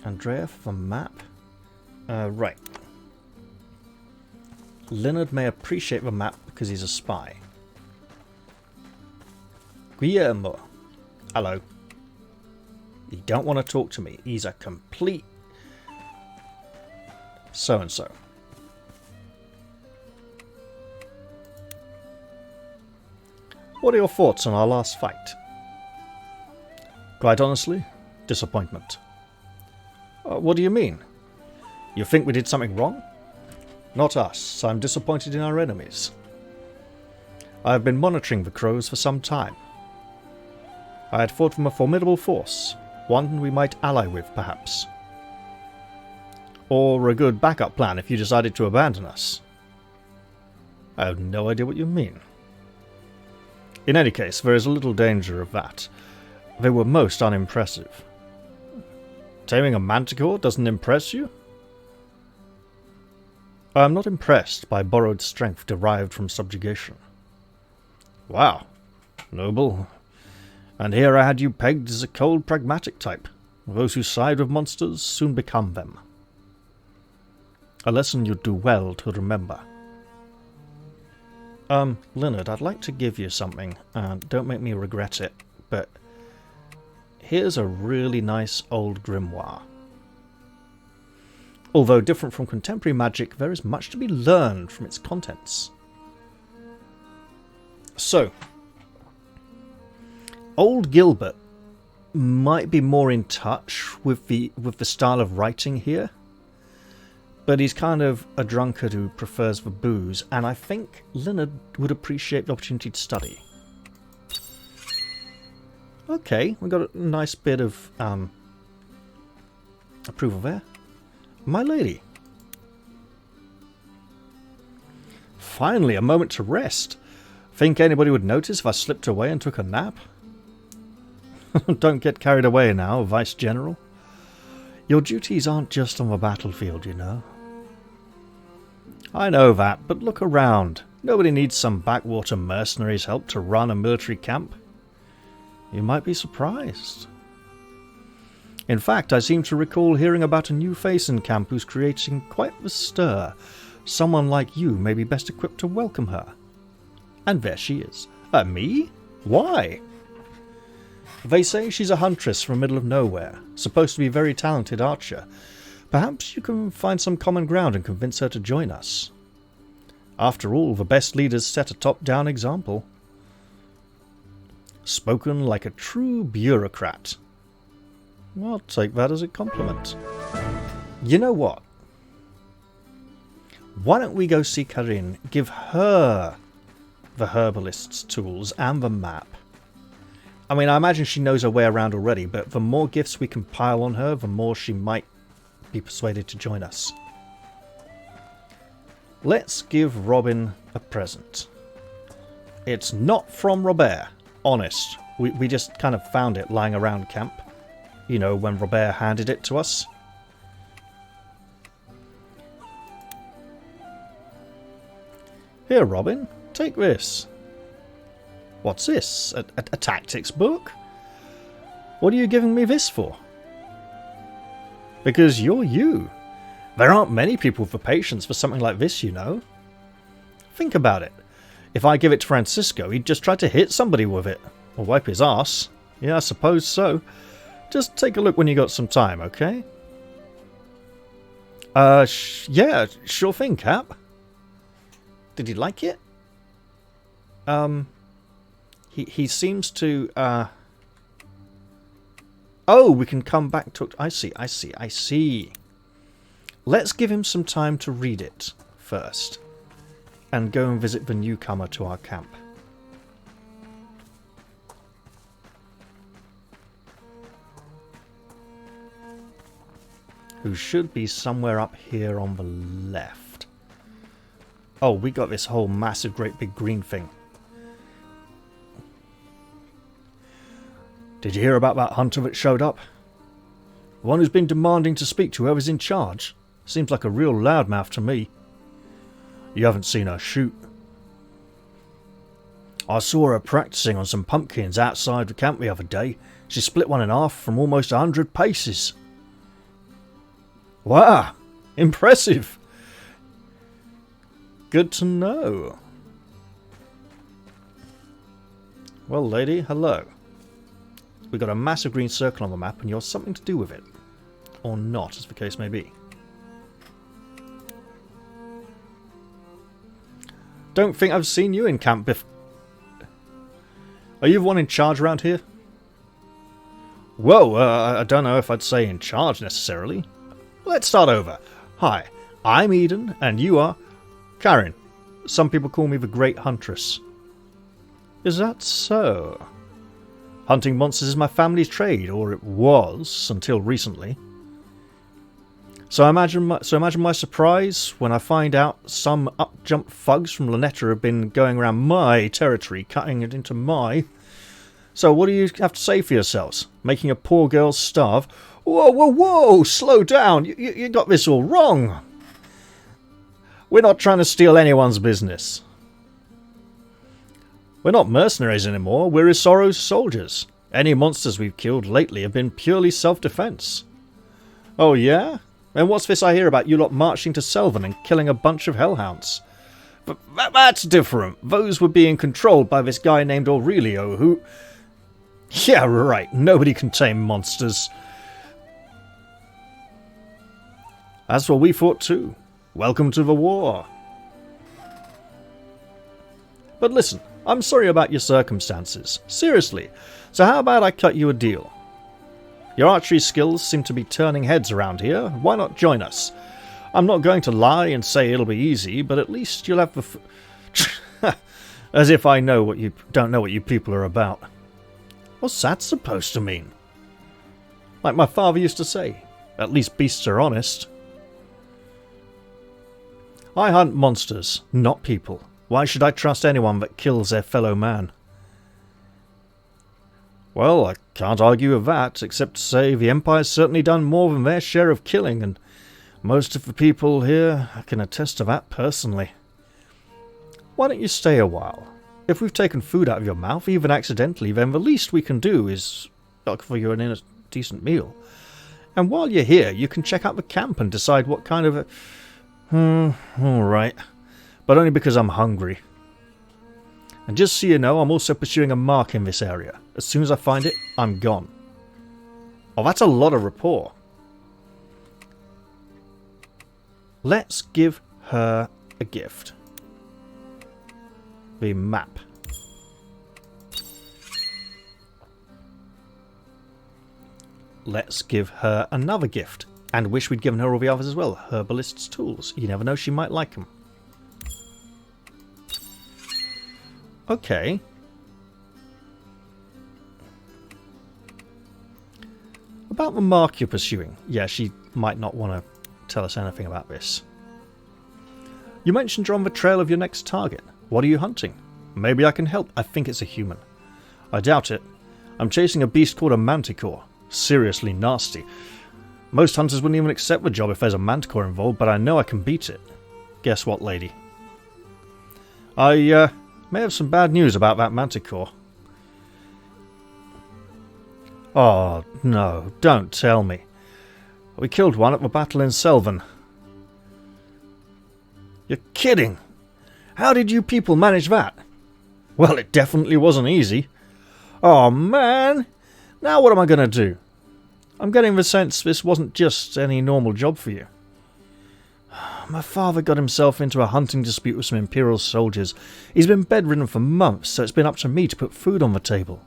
Andrea for map. Right. Leonard may appreciate the map because he's a spy. Guillermo. Hello. You don't want to talk to me. He's a complete so-and-so. What are your thoughts on our last fight? Quite honestly, disappointment. What do you mean? You think we did something wrong? Not us. I'm disappointed in our enemies. I have been monitoring the crows for some time. I had fought them a formidable force, one we might ally with, perhaps. Or a good backup plan if you decided to abandon us. I have no idea what you mean. In any case, there is a little danger of that. They were most unimpressive. Taming a manticore doesn't impress you? I am not impressed by borrowed strength derived from subjugation. Wow. Noble. And here I had you pegged as a cold, pragmatic type. Those who side with monsters soon become them. A lesson you'd do well to remember. Leonard, I'd like to give you something. Don't make me regret it, but here's a really nice old grimoire. Although different from contemporary magic, there is much to be learned from its contents. So, old Gilbert might be more in touch with the style of writing here. But he's kind of a drunkard who prefers the booze, and I think Leonard would appreciate the opportunity to study. Okay, we got a nice bit of approval there. My lady. Finally, a moment to rest. Think anybody would notice if I slipped away and took a nap? Don't get carried away now, Vice General. Your duties aren't just on the battlefield, you know. I know that, but look around. Nobody needs some backwater mercenaries' help to run a military camp. You might be surprised. In fact, I seem to recall hearing about a new face in camp who's creating quite the stir. Someone like you may be best equipped to welcome her. And there she is. Me? Why? They say she's a huntress from the middle of nowhere, supposed to be a very talented archer. Perhaps you can find some common ground and convince her to join us. After all, the best leaders set a top-down example. Spoken like a true bureaucrat. I'll take that as a compliment. You know what? Why don't we go see Karin, give her the herbalist's tools and the map. I mean, I imagine she knows her way around already, but the more gifts we can pile on her, the more she might be persuaded to join us. Let's give Robin a present. It's not from Robert, honest. We just kind of found it lying around camp. You know, when Robert handed it to us. Here, Robin, take this. What's this? A tactics book? What are you giving me this for? Because you're you. There aren't many people with the patience for something like this, you know. Think about it. If I give it to Francisco, he'd just try to hit somebody with it. Or wipe his arse. Yeah, I suppose so. Just take a look when you got some time, okay? Yeah, sure thing, Cap. Did he like it? He seems to, Oh, we can come back to... I see. Let's give him some time to read it first. And go and visit the newcomer to our camp. Who should be somewhere up here on the left. Oh, we got this whole massive, great big green thing. Did you hear about that hunter that showed up? The one who's been demanding to speak to whoever's in charge. Seems like a real loudmouth to me. You haven't seen her shoot. I saw her practicing on some pumpkins outside the camp the other day. She split one in half from almost 100 paces. Wow, impressive. Good to know. Well, lady, hello. We've got a massive green circle on the map and you're something to do with it. Or not, as the case may be. Don't think I've seen you in camp before. Are you the one in charge around here? Whoa, I don't know if I'd say in charge necessarily. Let's start over. Hi, I'm Eden, and you are... Karin. Some people call me the Great Huntress. Is that so? Hunting monsters is my family's trade, or it was, until recently. So imagine my surprise when I find out some up-jump thugs from Luneta have been going around my territory, cutting it into my... So what do you have to say for yourselves? Making a poor girl starve? Whoa, slow down. You got this all wrong. We're not trying to steal anyone's business. We're not mercenaries anymore, we're Isoro's soldiers. Any monsters we've killed lately have been purely self-defense. Oh yeah? And what's this I hear about you lot marching to Selvin and killing a bunch of hellhounds? But that's different. Those were being controlled by this guy named Aurelio who... Yeah, right, nobody can tame monsters. That's what we thought too. Welcome to the war. But listen, I'm sorry about your circumstances. Seriously. So how about I cut you a deal? Your archery skills seem to be turning heads around here. Why not join us? I'm not going to lie and say it'll be easy, but at least you'll have the as if I know what you don't know what you people are about. What's that supposed to mean? Like my father used to say, at least beasts are honest. I hunt monsters, not people. Why should I trust anyone that kills their fellow man? Well, I can't argue with that, except to say the Empire's certainly done more than their share of killing, and most of the people here can attest to that personally. Why don't you stay a while? If we've taken food out of your mouth, even accidentally, then the least we can do is offer you a decent meal. And while you're here, you can check out the camp and decide what kind of a... alright. But only because I'm hungry. And just so you know, I'm also pursuing a mark in this area. As soon as I find it, I'm gone. Oh, that's a lot of rapport. Let's give her a gift. The map. Let's give her another gift. And wish we'd given her all the others as well. Herbalist's tools. You never know, she might like them. Okay. About the mark you're pursuing. Yeah, she might not want to tell us anything about this. You mentioned you're on the trail of your next target. What are you hunting? Maybe I can help. I think it's a human. I doubt it. I'm chasing a beast called a manticore. Seriously nasty. Most hunters wouldn't even accept the job if there's a manticore involved, but I know I can beat it. Guess what, lady? I may have some bad news about that manticore. Oh, no, don't tell me. We killed one at the battle in Selvan. You're kidding! How did you people manage that? Well, it definitely wasn't easy. Oh, man! Now what am I going to do? I'm getting the sense this wasn't just any normal job for you. My father got himself into a hunting dispute with some Imperial soldiers. He's been bedridden for months, so it's been up to me to put food on the table.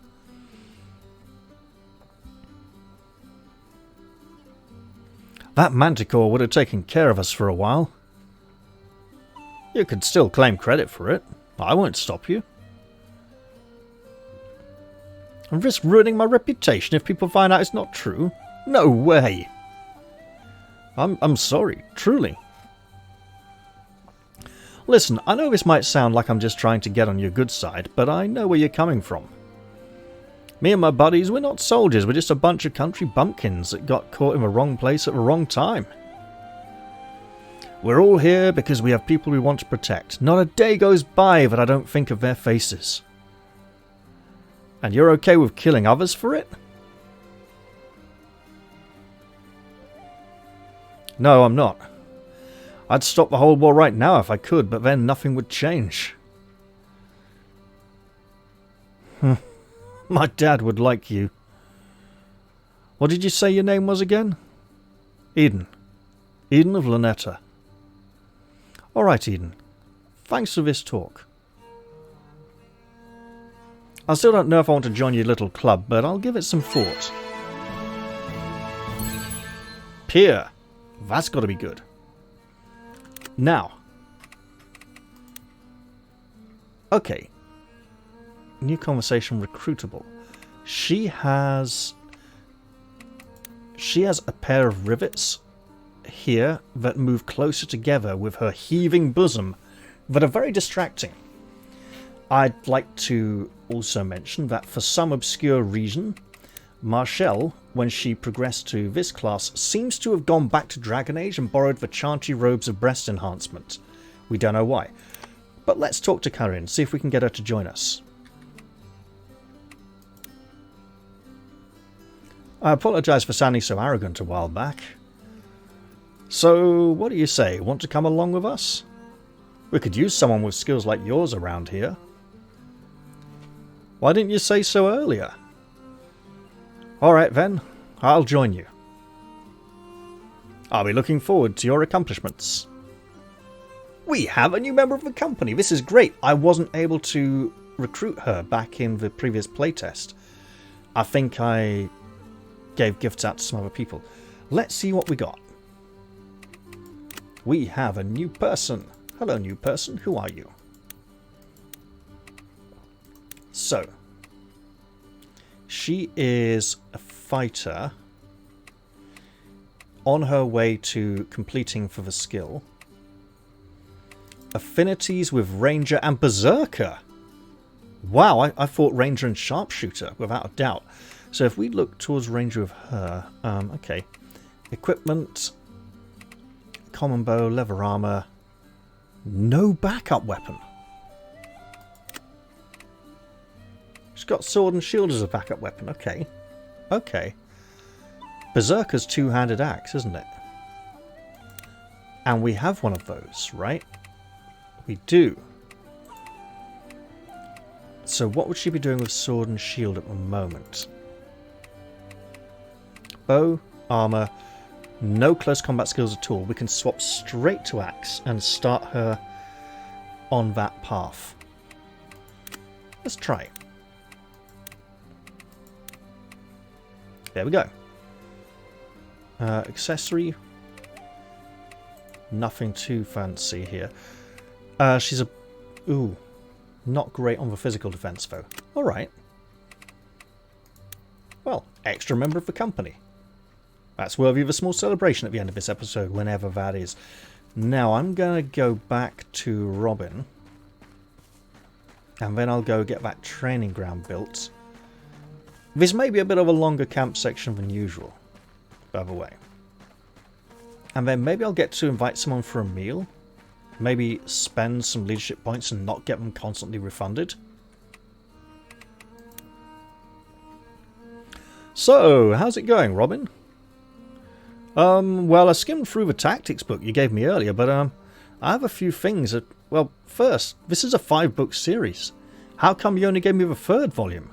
That manticore would have taken care of us for a while. You could still claim credit for it. I won't stop you. And risk ruining my reputation if people find out it's not true? No way! I'm sorry, truly. Listen, I know this might sound like I'm just trying to get on your good side, but I know where you're coming from. Me and my buddies, we're not soldiers, we're just a bunch of country bumpkins that got caught in the wrong place at the wrong time. We're all here because we have people we want to protect. Not a day goes by that I don't think of their faces. And you're okay with killing others for it? No, I'm not. I'd stop the whole war right now if I could, but then nothing would change. My dad would like you. What did you say your name was again? Eden. Eden of Lunetta. Alright, Eden. Thanks for this talk. I still don't know if I want to join your little club, but I'll give it some thought. Pier. That's got to be good. Now. Okay. New conversation recruitable. She has a pair of rivets here that move closer together with her heaving bosom that are very distracting. I'd like to also mention that for some obscure reason, Marshall, when she progressed to this class, seems to have gone back to Dragon Age and borrowed the chanty robes of breast enhancement. We don't know why. But let's talk to Karin, see if we can get her to join us. I apologise for sounding so arrogant a while back. So, what do you say? Want to come along with us? We could use someone with skills like yours around here. Why didn't you say so earlier? Alright then, I'll join you. I'll be looking forward to your accomplishments. We have a new member of the company. This is great. I wasn't able to recruit her back in the previous playtest. I think I gave gifts out to some other people. Let's see what we got. We have a new person. Hello, new person. Who are you? So, she is a fighter on her way to completing for the skill. Affinities with Ranger and Berserker. Wow, I thought Ranger and Sharpshooter, without a doubt. So if we look towards Ranger with her, okay. Equipment, common bow, leather armor, no backup weapon. She's got sword and shield as a backup weapon, okay. Okay. Berserker's two-handed axe, isn't it? And we have one of those, right? We do. So what would she be doing with sword and shield at the moment? Bow, armor, no close combat skills at all. We can swap straight to axe and start her on that path. Let's try. There we go. Accessory. Nothing too fancy here. She's a... Ooh. Not great on the physical defense, though. Alright. Well, extra member of the company. That's worthy of a small celebration at the end of this episode, whenever that is. Now, I'm going to go back to Robin. And then I'll go get that training ground built. This may be a bit of a longer camp section than usual, by the way. And then maybe I'll get to invite someone for a meal. Maybe spend some leadership points and not get them constantly refunded. So, how's it going, Robin? Well, I skimmed through the tactics book you gave me earlier, but I have a few things that... Well, first, this is a 5-book series. How come you only gave me the 3rd volume?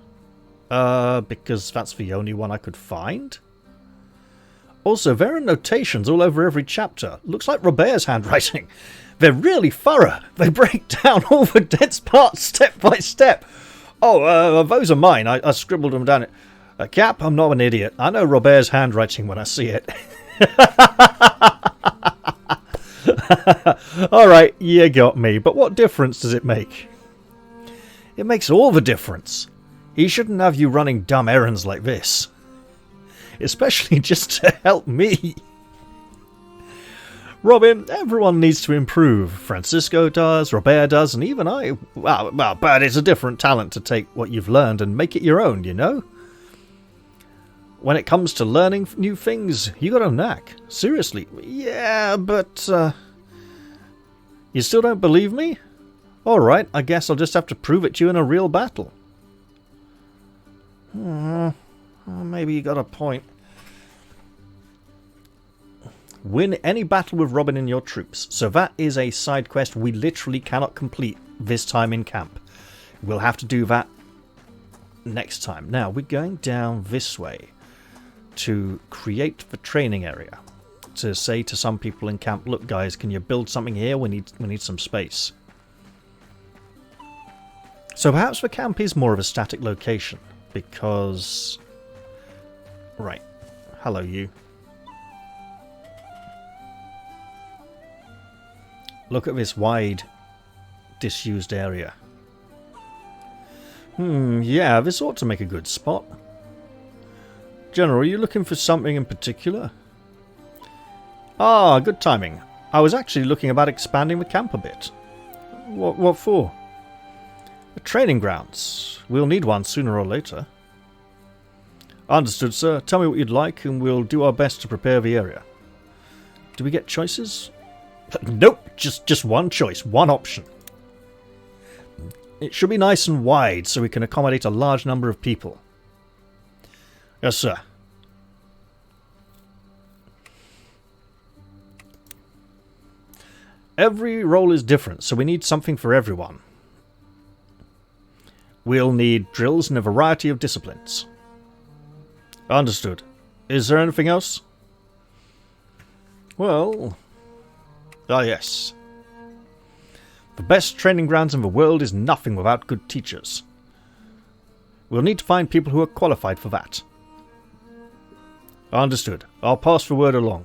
Because that's the only one I could find? Also, there are notations all over every chapter. Looks like Robert's handwriting. They're really thorough. They break down all the dense parts step by step. Oh, those are mine. I scribbled them down. Cap, I'm not an idiot. I know Robert's handwriting when I see it. Alright, you got me. But what difference does it make? It makes all the difference. He shouldn't have you running dumb errands like this. Especially just to help me. Robin, everyone needs to improve. Francisco does, Robert does, and even I. Well, but it's a different talent to take what you've learned and make it your own, you know? When it comes to learning new things, you got a knack. Seriously. Yeah, but... You still don't believe me? Alright, I guess I'll just have to prove it to you in a real battle. Maybe you got a point. Win any battle with Robin and your troops. So that is a side quest we literally cannot complete this time in camp. We'll have to do that next time. Now, we're going down this way to create the training area. To say to some people in camp, look guys, can you build something here? We need some space. So perhaps the camp is more of a static location. Because... Right. Hello, you. Look at this wide, disused area. Yeah, this ought to make a good spot. General, are you looking for something in particular? Ah, good timing. I was actually looking about expanding the camp a bit. What for? The training grounds. We'll need one sooner or later. Understood, sir. Tell me what you'd like and we'll do our best to prepare the area. Do we get choices? Nope, just one choice, one option. It should be nice and wide so we can accommodate a large number of people. Yes, sir. Every role is different, so we need something for everyone. We'll need drills in a variety of disciplines. Understood. Is there anything else? Well... Ah, yes. The best training grounds in the world is nothing without good teachers. We'll need to find people who are qualified for that. Understood. I'll pass the word along.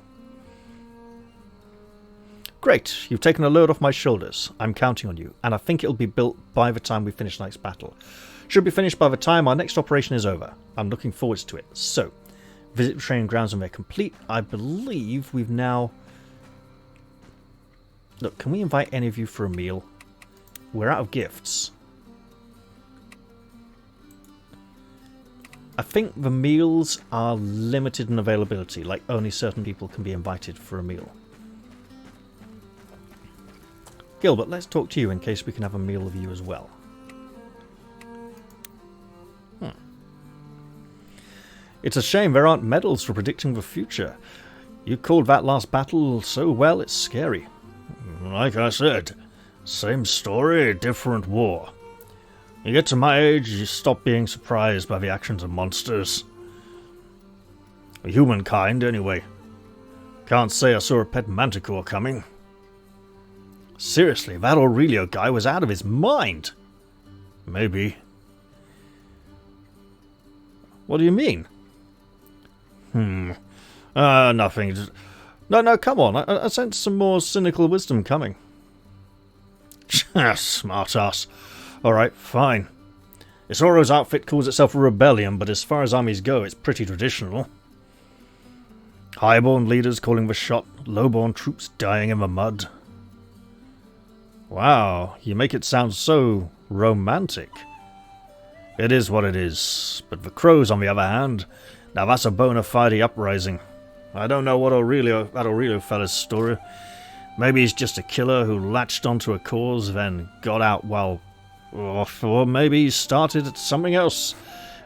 Great, you've taken a load off my shoulders. I'm counting on you, and I think it'll be built by the time we finish tonight's battle. Should be finished by the time our next operation is over. I'm looking forward to it. So, visit the training grounds when they're complete. I believe we've now... Look, can we invite any of you for a meal? We're out of gifts. I think the meals are limited in availability, like only certain people can be invited for a meal. Gilbert, let's talk to you in case we can have a meal of you as well. It's a shame there aren't medals for predicting the future. You called that last battle so well, it's scary. Like I said, same story, different war. You get to my age, you stop being surprised by the actions of monsters. Humankind, anyway. Can't say I saw a pet manticore coming. Seriously, that Aurelio guy was out of his mind. Maybe. What do you mean? Nothing. No, come on. I sense some more cynical wisdom coming. Smart ass. Alright, fine. Isoro's outfit calls itself a rebellion, but as far as armies go, it's pretty traditional. Highborn leaders calling the shot, lowborn troops dying in the mud. Wow, you make it sound so romantic. It is what it is, but the crows, on the other hand, now that's a bona fide uprising. I don't know what that Aurelio fella's story. Maybe he's just a killer who latched onto a cause, then got out while... Or maybe he started something else,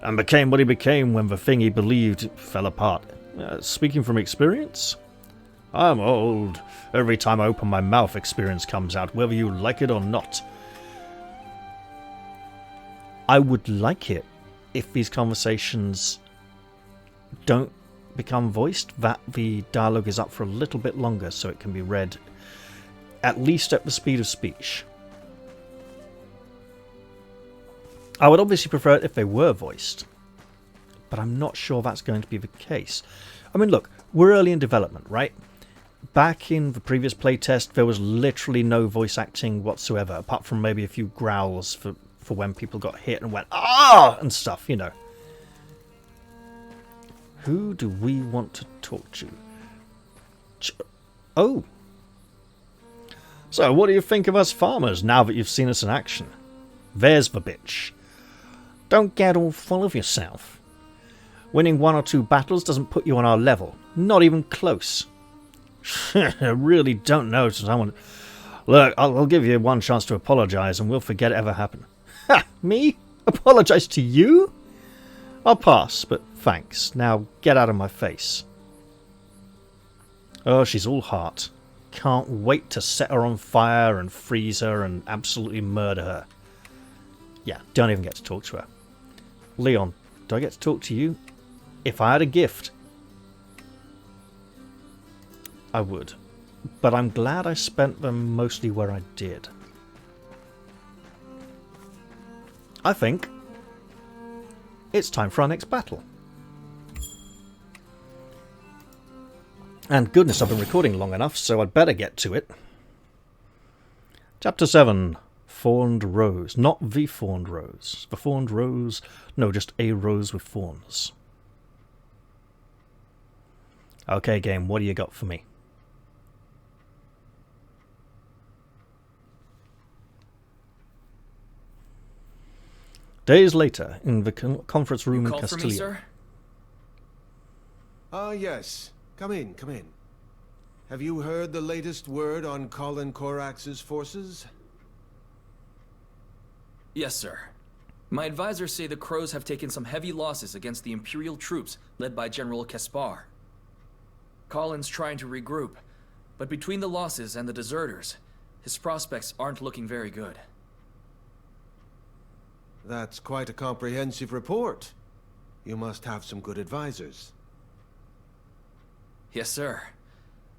and became what he became when the thing he believed fell apart. Speaking from experience? I'm old. Every time I open my mouth, experience comes out, whether you like it or not. I would like it if these conversations don't become voiced, that the dialogue is up for a little bit longer so it can be read at least at the speed of speech. I would obviously prefer it if they were voiced, but I'm not sure that's going to be the case. I mean, look, we're early in development, right? Back in the previous playtest, there was literally no voice acting whatsoever, apart from maybe a few growls for when people got hit and went, "Ah!" and stuff, you know. Who do we want to talk to? Oh. So, what do you think of us farmers now that you've seen us in action? There's the bitch. Don't get all full of yourself. Winning 1 or 2 battles doesn't put you on our level. Not even close. I really don't know someone... Look, I'll give you one chance to apologise and we'll forget it ever happened. Ha! Me? Apologise to you? I'll pass, but thanks. Now get out of my face. Oh, she's all heart. Can't wait to set her on fire and freeze her and absolutely murder her. Yeah, don't even get to talk to her. Leon, do I get to talk to you? If I had a gift, I would. But I'm glad I spent them mostly where I did. I think it's time for our next battle. And goodness, I've been recording long enough, so I'd better get to it. Chapter 7. Fawned Rose. Not the Fawned Rose. The Fawned Rose... No, just a rose with thorns. Okay, game, what do you got for me? Days later, in the conference room in called for me, Castilia. sir? Ah, yes. Come in, come in. Have you heard the latest word on Colin Corax's forces? Yes, sir. My advisors say the Crows have taken some heavy losses against the Imperial troops led by General Caspar. Colin's trying to regroup, but between the losses and the deserters, his prospects aren't looking very good. That's quite a comprehensive report. You must have some good advisors. Yes, sir.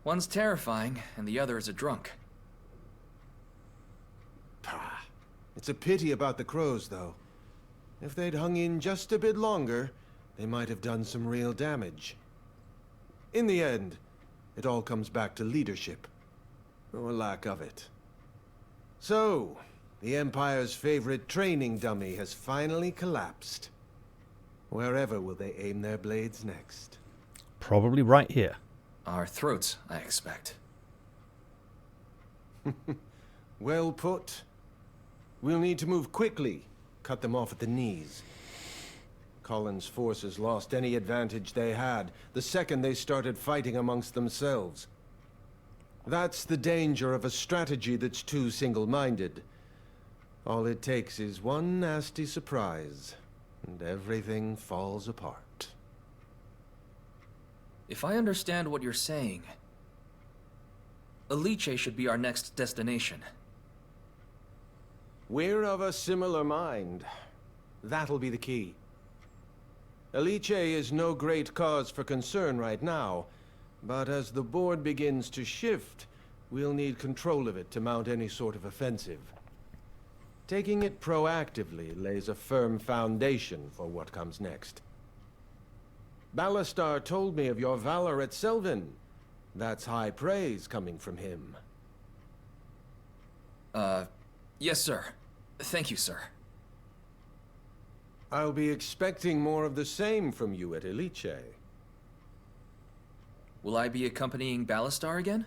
One's terrifying, and the other is a drunk. Pah. It's a pity about the Crows, though. If they'd hung in just a bit longer, they might have done some real damage. In the end, it all comes back to leadership. Or lack of it. So, the Empire's favorite training dummy has finally collapsed. Wherever will they aim their blades next? Probably right here. Our throats, I expect. Well put. We'll need to move quickly. Cut them off at the knees. Colin's forces lost any advantage they had the second they started fighting amongst themselves. That's the danger of a strategy that's too single-minded. All it takes is one nasty surprise, and everything falls apart. If I understand what you're saying, Eliche should be our next destination. We're of a similar mind. That'll be the key. Eliche is no great cause for concern right now, but as the board begins to shift, we'll need control of it to mount any sort of offensive. Taking it proactively lays a firm foundation for what comes next. Ballastar told me of your valor at Selvin. That's high praise coming from him. Yes, sir. Thank you, sir. I'll be expecting more of the same from you at Eliche. Will I be accompanying Ballastar again?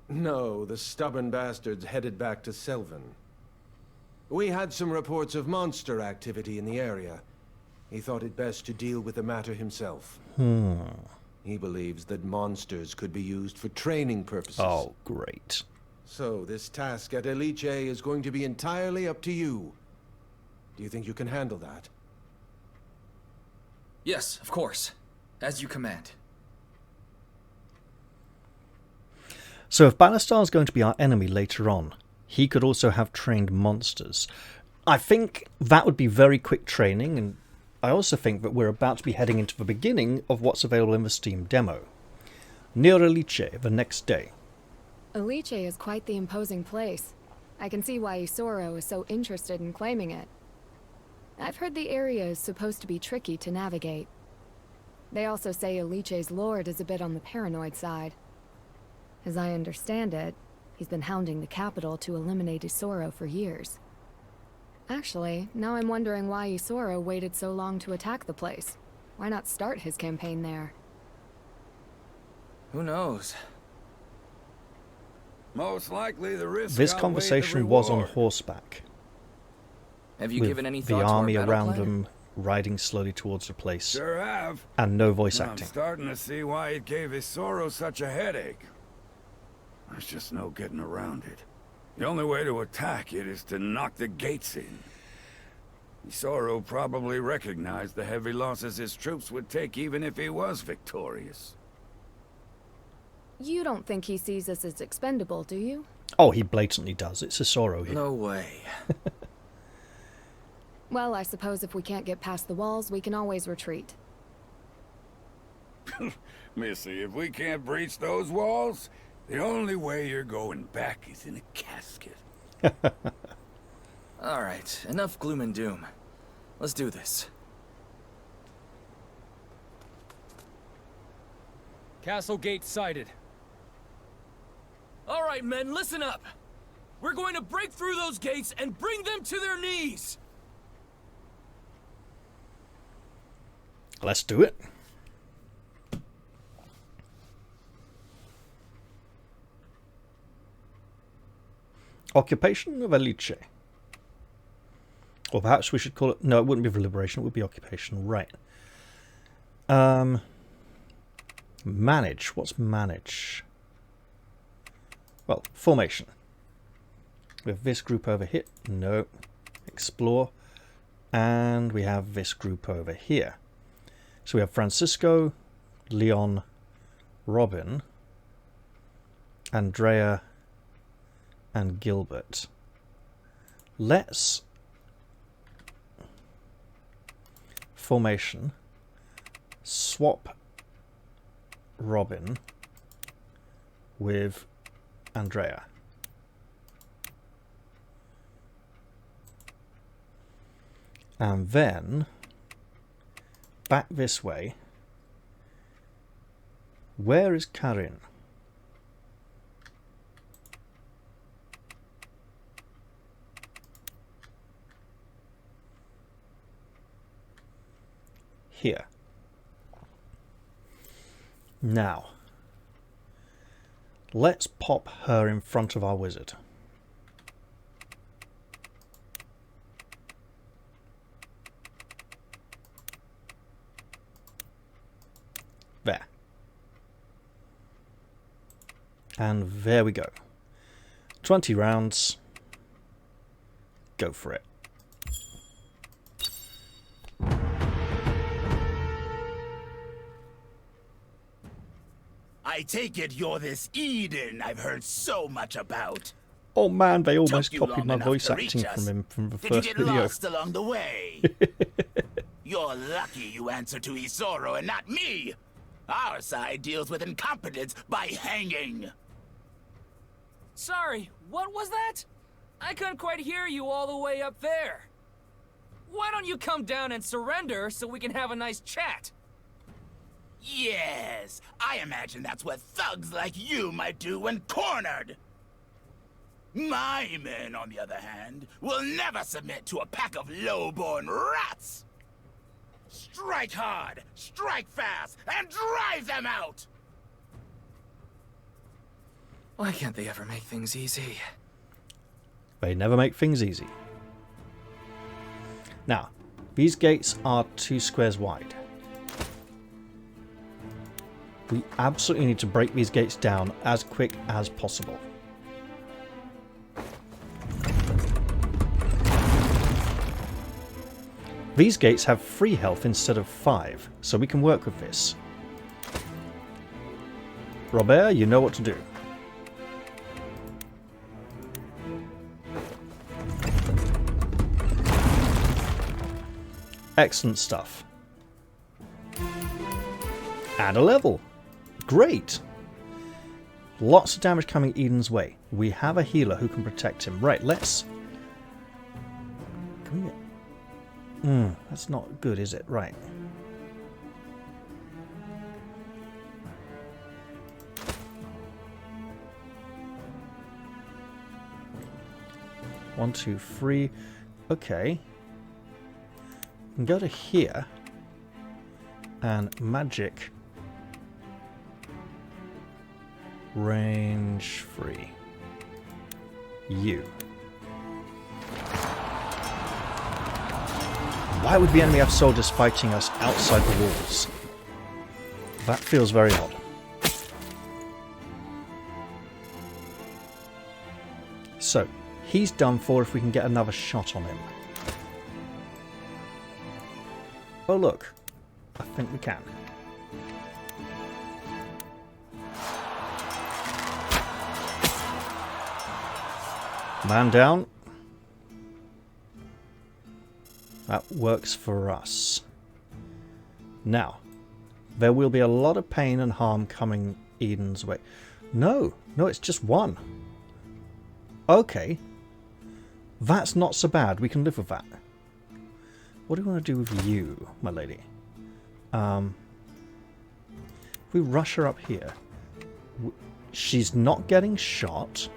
No, the stubborn bastard's headed back to Selvin. We had some reports of monster activity in the area. He thought it best to deal with the matter himself. He believes that monsters could be used for training purposes. Oh, great. So this task at Eliche is going to be entirely up to you. Do you think you can handle that? Yes, of course. As you command. So if Ballastar is going to be our enemy later on, he could also have trained monsters. I think that would be very quick training, and I also think that we're about to be heading into the beginning of what's available in the Steam demo. Near Eliche the next day. Eliche is quite the imposing place. I can see why Isoro is so interested in claiming it. I've heard the area is supposed to be tricky to navigate. They also say Eliche's lord is a bit on the paranoid side. As I understand it, he's been hounding the capital to eliminate Isoro for years. Actually, now I'm wondering why Isoro waited so long to attack the place. Why not start his campaign there? Who knows? Most likely the risk This outweighed conversation the was on reward. horseback, Have you with given any the thought to our army battle around plan? them riding slowly towards the place, Sure have. and no voice I'm acting. starting to see why it gave Isoro such a headache. There's just no getting around it. The only way to attack it is to knock the gates in. Isoro probably recognized the heavy losses his troops would take even if he was victorious. You don't think he sees us as expendable, do you? Oh, he blatantly does. It's a Sorrow here. No way. Well, I suppose if we can't get past the walls, we can always retreat. Missy, if we can't breach those walls, the only way you're going back is in a casket. Alright, enough gloom and doom. Let's do this. Castle gate sighted. Alright, men, listen up! We're going to break through those gates and bring them to their knees! Let's do it. Occupation of Eliche. Or perhaps we should call it... No, it wouldn't be for liberation. It would be occupation. Right. Manage. What's manage? Well, formation. We have this group over here. No. Explore. And we have this group over here. So we have Francisco, Leon, Robin, Andrea, and Gilbert. Let's formation swap Robin with Andrea. And then back this way Where is Karin? Here. Now, let's pop her in front of our wizard. There. And there we go. 20 rounds. Go for it. I take it you're this Eden I've heard so much about. Oh man, they almost Took you copied long my enough voice to acting reach us. from him from the Did you first get video. lost along the way? You're lucky you answer to Isoro and not me. Our side deals with incompetence by hanging. Sorry, what was that? I couldn't quite hear you all the way up there. Why don't you come down and surrender so we can have a nice chat? Yes, I imagine that's what thugs like you might do when cornered. My men, on the other hand, will never submit to a pack of low-born rats. Strike hard, strike fast, and drive them out! Why can't they ever make things easy? They never make things easy. Now, these gates are 2 squares wide. We absolutely need to break these gates down as quick as possible. These gates have 3 health instead of 5, so we can work with this. Robert, you know what to do. Excellent stuff. And a level. Great. Lots of damage coming Eden's way. We have a healer who can protect him. Right, let's... Can we get... that's not good, is it? Right. One, two, three. Okay. We can go to here. And magic. Range 3. You. Why would the enemy have soldiers fighting us outside the walls? That feels very odd. So, he's done for if we can get another shot on him. Oh look, I think we can. Man down. That works for us. Now, there will be a lot of pain and harm coming Eden's way. No, it's just one. Okay. That's not so bad. We can live with that. What do we want to do with you, my lady? If we rush her up here. She's not getting shot.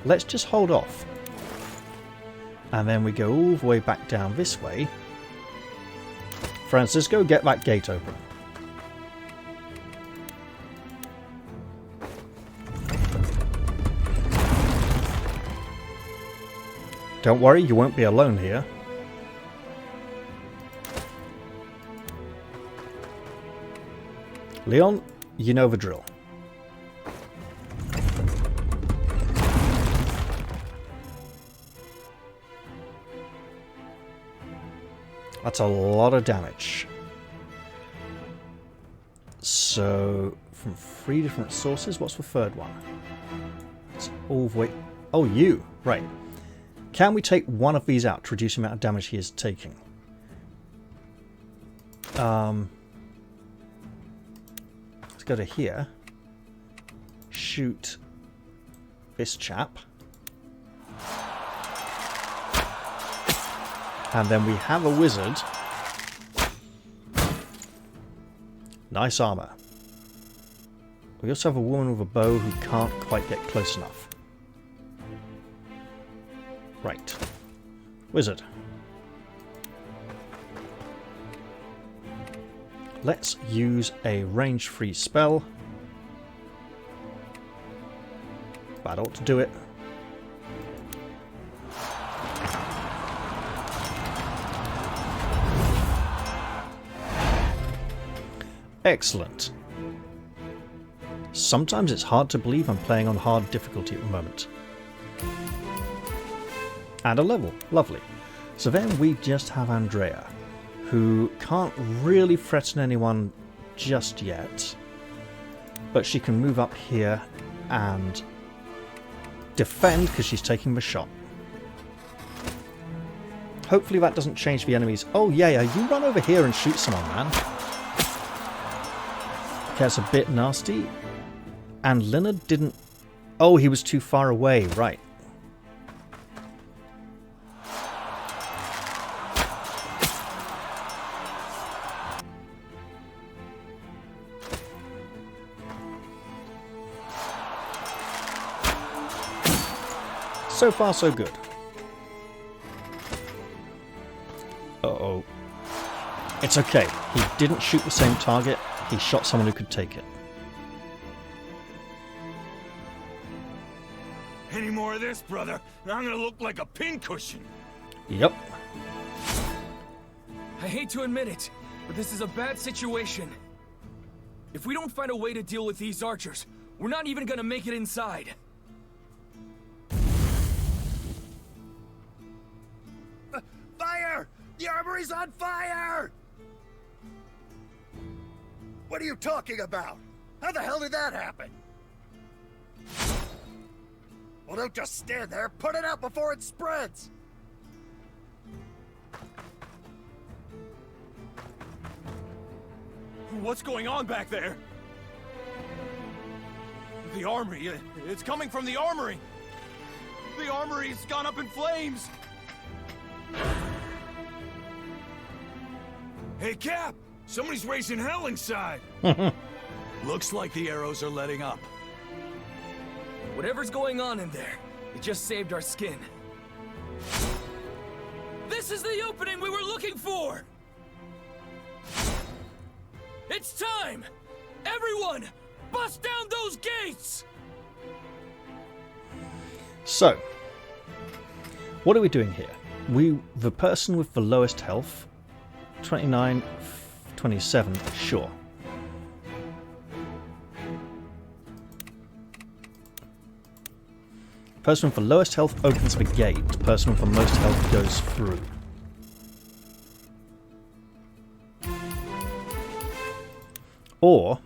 Let's just hold off. And then we go all the way back down this way. Francisco, get that gate open. Don't worry, you won't be alone here. Leon, you know the drill. That's a lot of damage. So, from 3 different sources, what's the third one? It's all the way... Oh, you! Right. Can we take one of these out to reduce the amount of damage he is taking? Let's go to here. Shoot this chap. And then we have a wizard. Nice armor. We also have a woman with a bow who can't quite get close enough. Right. Wizard. Let's use a range-free spell. That ought to do it. Excellent. Sometimes it's hard to believe I'm playing on hard difficulty at the moment. And a level. Lovely. So then we just have Andrea, who can't really threaten anyone just yet, but she can move up here and defend because she's taking the shot. Hopefully that doesn't change the enemies. Oh yeah, you run over here and shoot someone, man. Okay, that's a bit nasty. And Leonard didn't... Oh, he was too far away, right. So far, so good. Uh-oh. It's okay. He didn't shoot the same target. He shot someone who could take it. Any more of this, brother, and I'm gonna look like a pincushion. Yep. I hate to admit it, but this is a bad situation. If we don't find a way to deal with these archers, we're not even gonna make it inside. Fire! The armory's on fire! What are you talking about? How the hell did that happen? Well, don't just stand there. Put it out before it spreads. What's going on back there? The armory. It's coming from the armory. The armory's gone up in flames. Hey, Cap! Somebody's raising hell inside! Looks like the arrows are letting up. Whatever's going on in there, it just saved our skin. This is the opening we were looking for! It's time! Everyone, bust down those gates! So, what are we doing here? The person with the lowest health, 29, 27, sure. Person with the lowest health opens the gate. The person with the most health goes through. Or,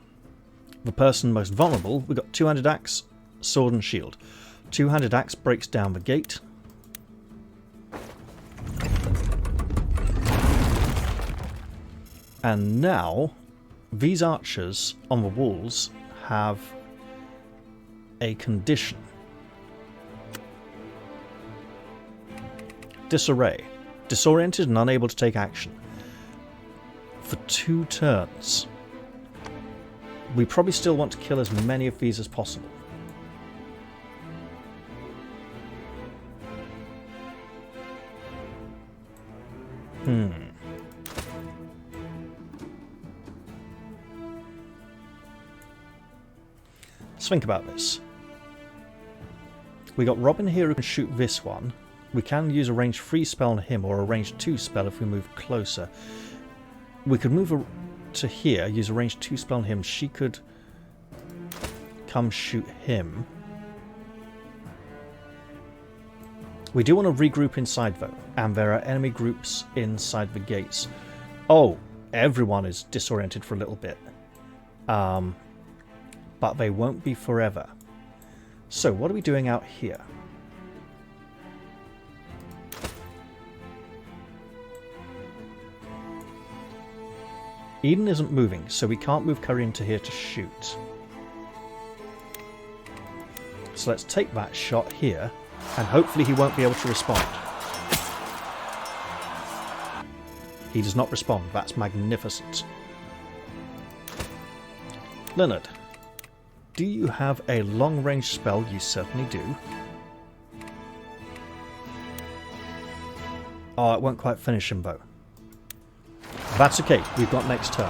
the person most vulnerable, we've got two-handed axe, sword and shield. Two-handed axe breaks down the gate. And now, these archers on the walls have a condition. Disarray. Disoriented and unable to take action. For 2 turns. We probably still want to kill as many of these as possible. Let's think about this. We got Robin here who can shoot this one. We can use a range 3 spell on him or a range 2 spell if we move closer. We could move to here, use a range 2 spell on him. She could come shoot him. We do want to regroup inside though, and there are enemy groups inside the gates. Oh, everyone is disoriented for a little bit. But they won't be forever. So what are we doing out here? Eden isn't moving, so we can't move Curry into here to shoot. So let's take that shot here, and hopefully he won't be able to respond. He does not respond. That's magnificent. Leonard. Do you have a long-range spell? You certainly do. Oh, it won't quite finish him, though. That's okay. We've got next turn.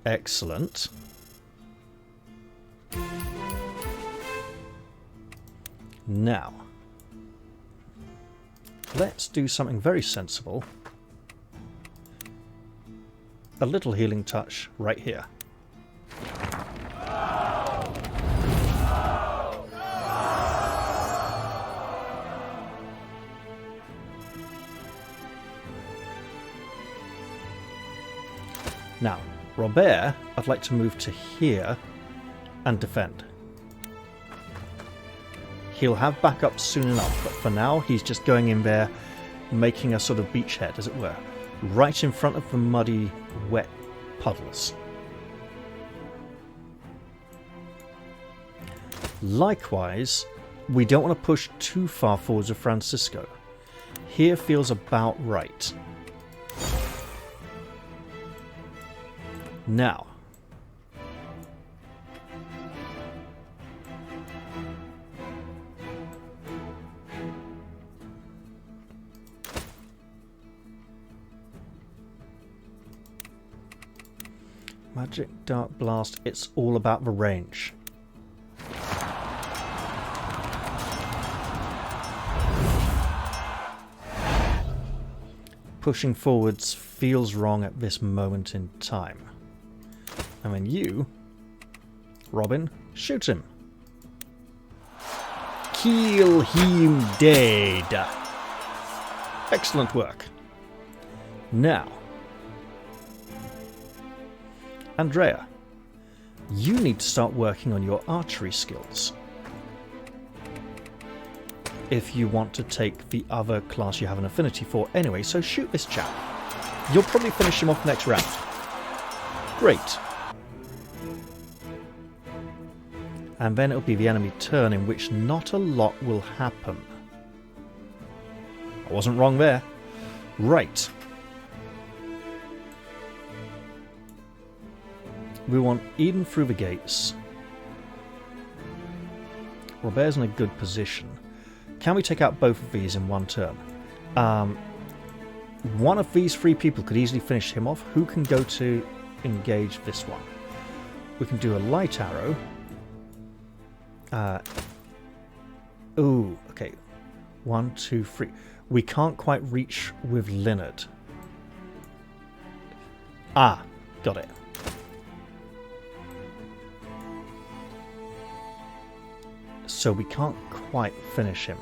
Excellent. Now, let's do something very sensible. A little healing touch right here. Now, Robert, I'd like to move to here and defend. He'll have backup soon enough, but for now he's just going in there, making a sort of beachhead, as it were, right in front of the muddy, wet puddles. Likewise, we don't want to push too far forwards with Francisco. Here feels about right. Now, Magic Dark Blast, it's all about the range. Pushing forwards feels wrong at this moment in time. And then you, Robin, shoot him. Kill him dead. Excellent work. Now, Andrea, you need to start working on your archery skills if you want to take the other class you have an affinity for anyway, so shoot this chap. You'll probably finish him off next round. Great. And then it'll be the enemy turn, in which not a lot will happen. I wasn't wrong there. Right. We want Eden through the gates. Robert's in a good position. Can we take out both of these in one turn? One of these three people could easily finish him off. Who can go to engage this one? We can do a light arrow. Ooh, okay. 1, 2, 3. We can't quite reach with Leonard. Ah, got it. So we can't quite finish him.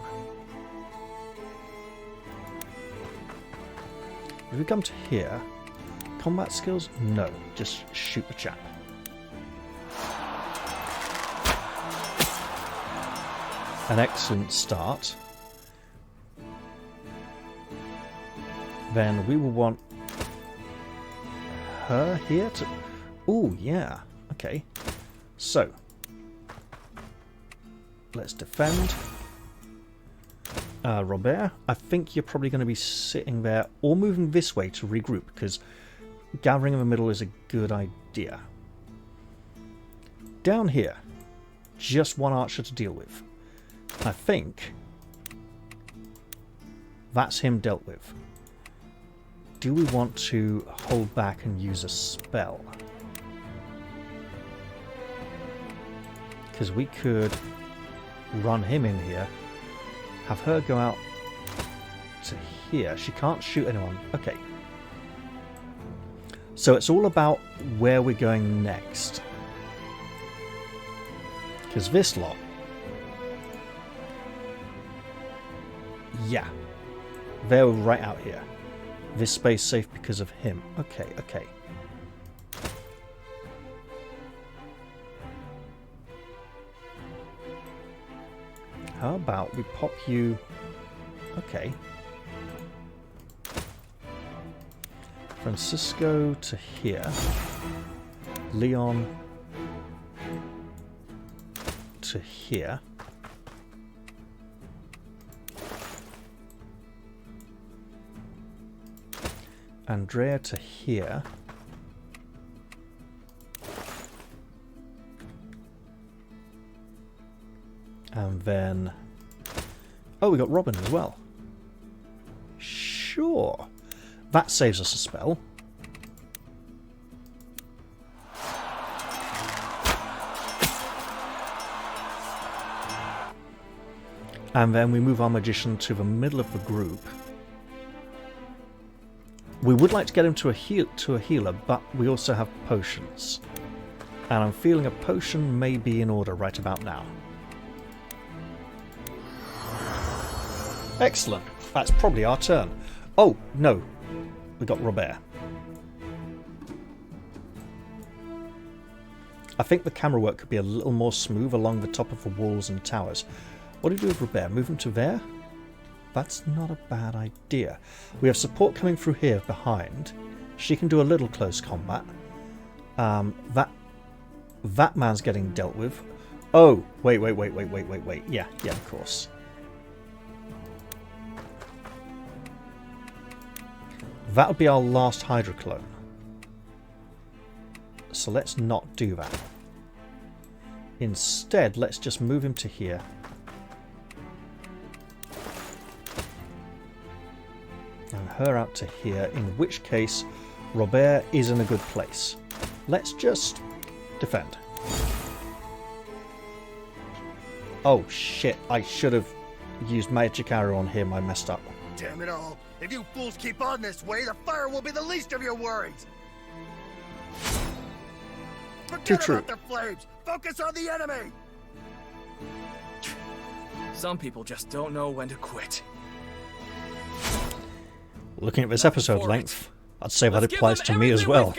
If we come to here, combat skills? No, just shoot the chap. An excellent start. Then we will want her here to... Ooh, yeah. Okay. So, let's defend. Robert, I think you're probably going to be sitting there or moving this way to regroup, because gathering in the middle is a good idea. Down here, just one archer to deal with. I think that's him dealt with. Do we want to hold back and use a spell? Because we could run him in here, have her go out to here. She can't shoot anyone. Okay. So it's all about where we're going next. Because this lot... Yeah. They're right out here. This space safe because of him. Okay, okay. How about we pop you... Okay. Francisco to here. Leon to here. Andrea to here. And then... Oh, we got Robin as well. Sure. That saves us a spell. And then we move our magician to the middle of the group. We would like to get him to a healer, but we also have potions. And I'm feeling a potion may be in order right about now. Excellent. That's probably our turn. Oh, no. We got Robert. I think the camera work could be a little more smooth along the top of the walls and towers. What do we do with Robert? Move him to there? That's not a bad idea. We have support coming through here behind. She can do a little close combat. That man's getting dealt with. Oh, wait. Yeah, of course. That'll be our last Hydra clone. So let's not do that. Instead, let's just move him to here. And her out to here, in which case Robert is in a good place. Let's just defend. Oh shit, I should have used Magic Arrow on him, I messed up. Damn it all. If you fools keep on this way, the fire will be the least of your worries. Forget about the flames. Focus on the enemy. Some people just don't know when to quit. Looking at this episode length, I'd say that applies to me as well.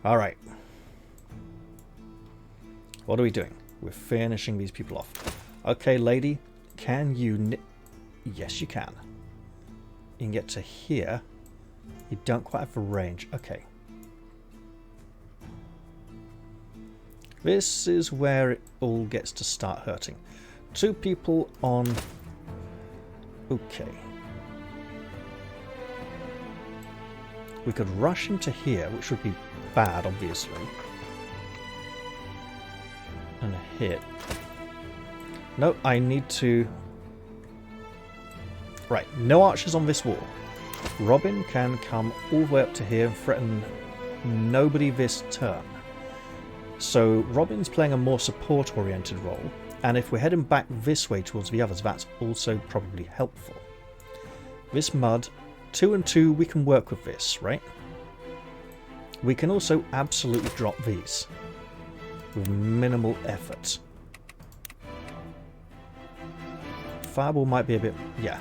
Alright. What are we doing? We're finishing these people off. Okay, lady, can you... Yes, you can. You can get to here. You don't quite have the range. Okay. This is where it all gets to start hurting. 2 people on... Okay. We could rush into here, which would be bad, obviously. And a hit. No, I need to... Right, no archers on this wall. Robin can come all the way up to here and threaten nobody this turn. So Robin's playing a more support-oriented role, and if we're heading back this way towards the others, that's also probably helpful. This mud, 2 and 2, we can work with this, right? We can also absolutely drop these with minimal effort. Fireball might be a bit... yeah.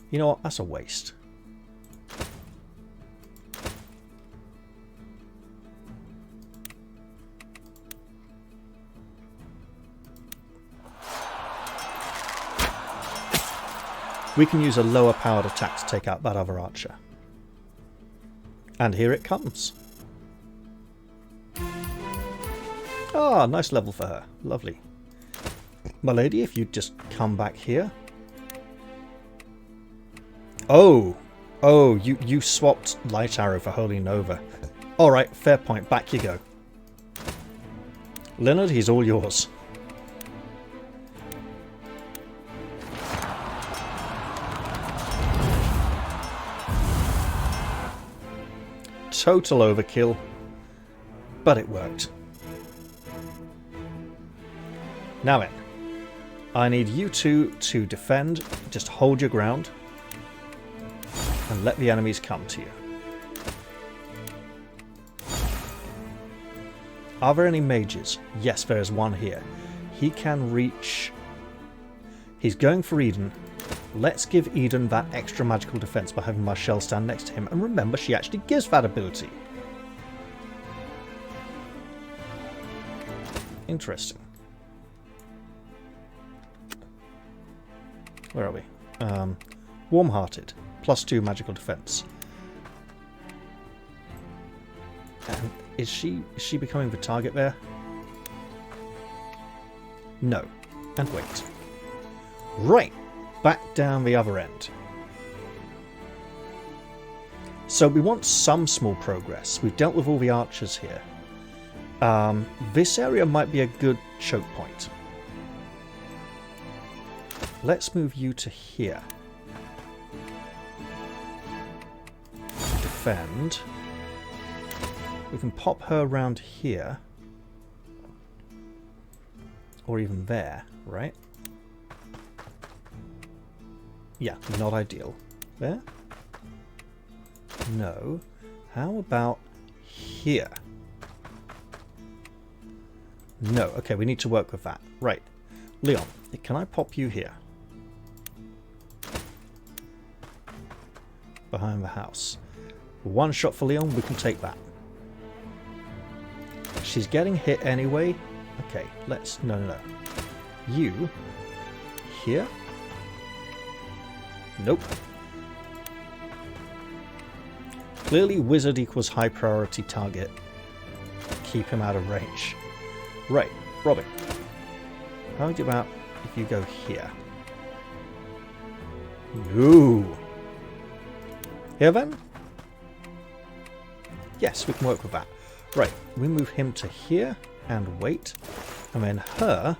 You know what? That's a waste. We can use a lower powered attack to take out that other archer. And here it comes. Ah, nice level for her. Lovely. My lady, if you'd just come back here. Oh, you swapped Light Arrow for Holy Nova. Alright, fair point. Back you go. Leonard, he's all yours. Total overkill. But it worked. Now then, I need you two to defend. Just hold your ground. And let the enemies come to you. Are there any mages? Yes, there is one here. He can reach... He's going for Eden. Let's give Eden that extra magical defense by having Marshall stand next to him. And remember, she actually gives that ability. Interesting. Where are we? Warm-hearted. +2 magical defense. And is she becoming the target there? No. And wait. Right, back down the other end. So we want some small progress. We've dealt with all the archers here. This area might be a good choke point. Let's move you to here. Defend. We can pop her around here. Or even there, right? Yeah, not ideal. There? No. How about here? No. Okay, we need to work with that. Right. Leon, can I pop you here? Behind the house. One shot for Leon, we can take that. She's getting hit anyway. Okay, let's... No. You... Here? Nope. Clearly wizard equals high priority target. Keep him out of range. Right, Robin. How about if you go here? No. Here then? Yes, we can work with that. Right, we move him to here and wait. And then her...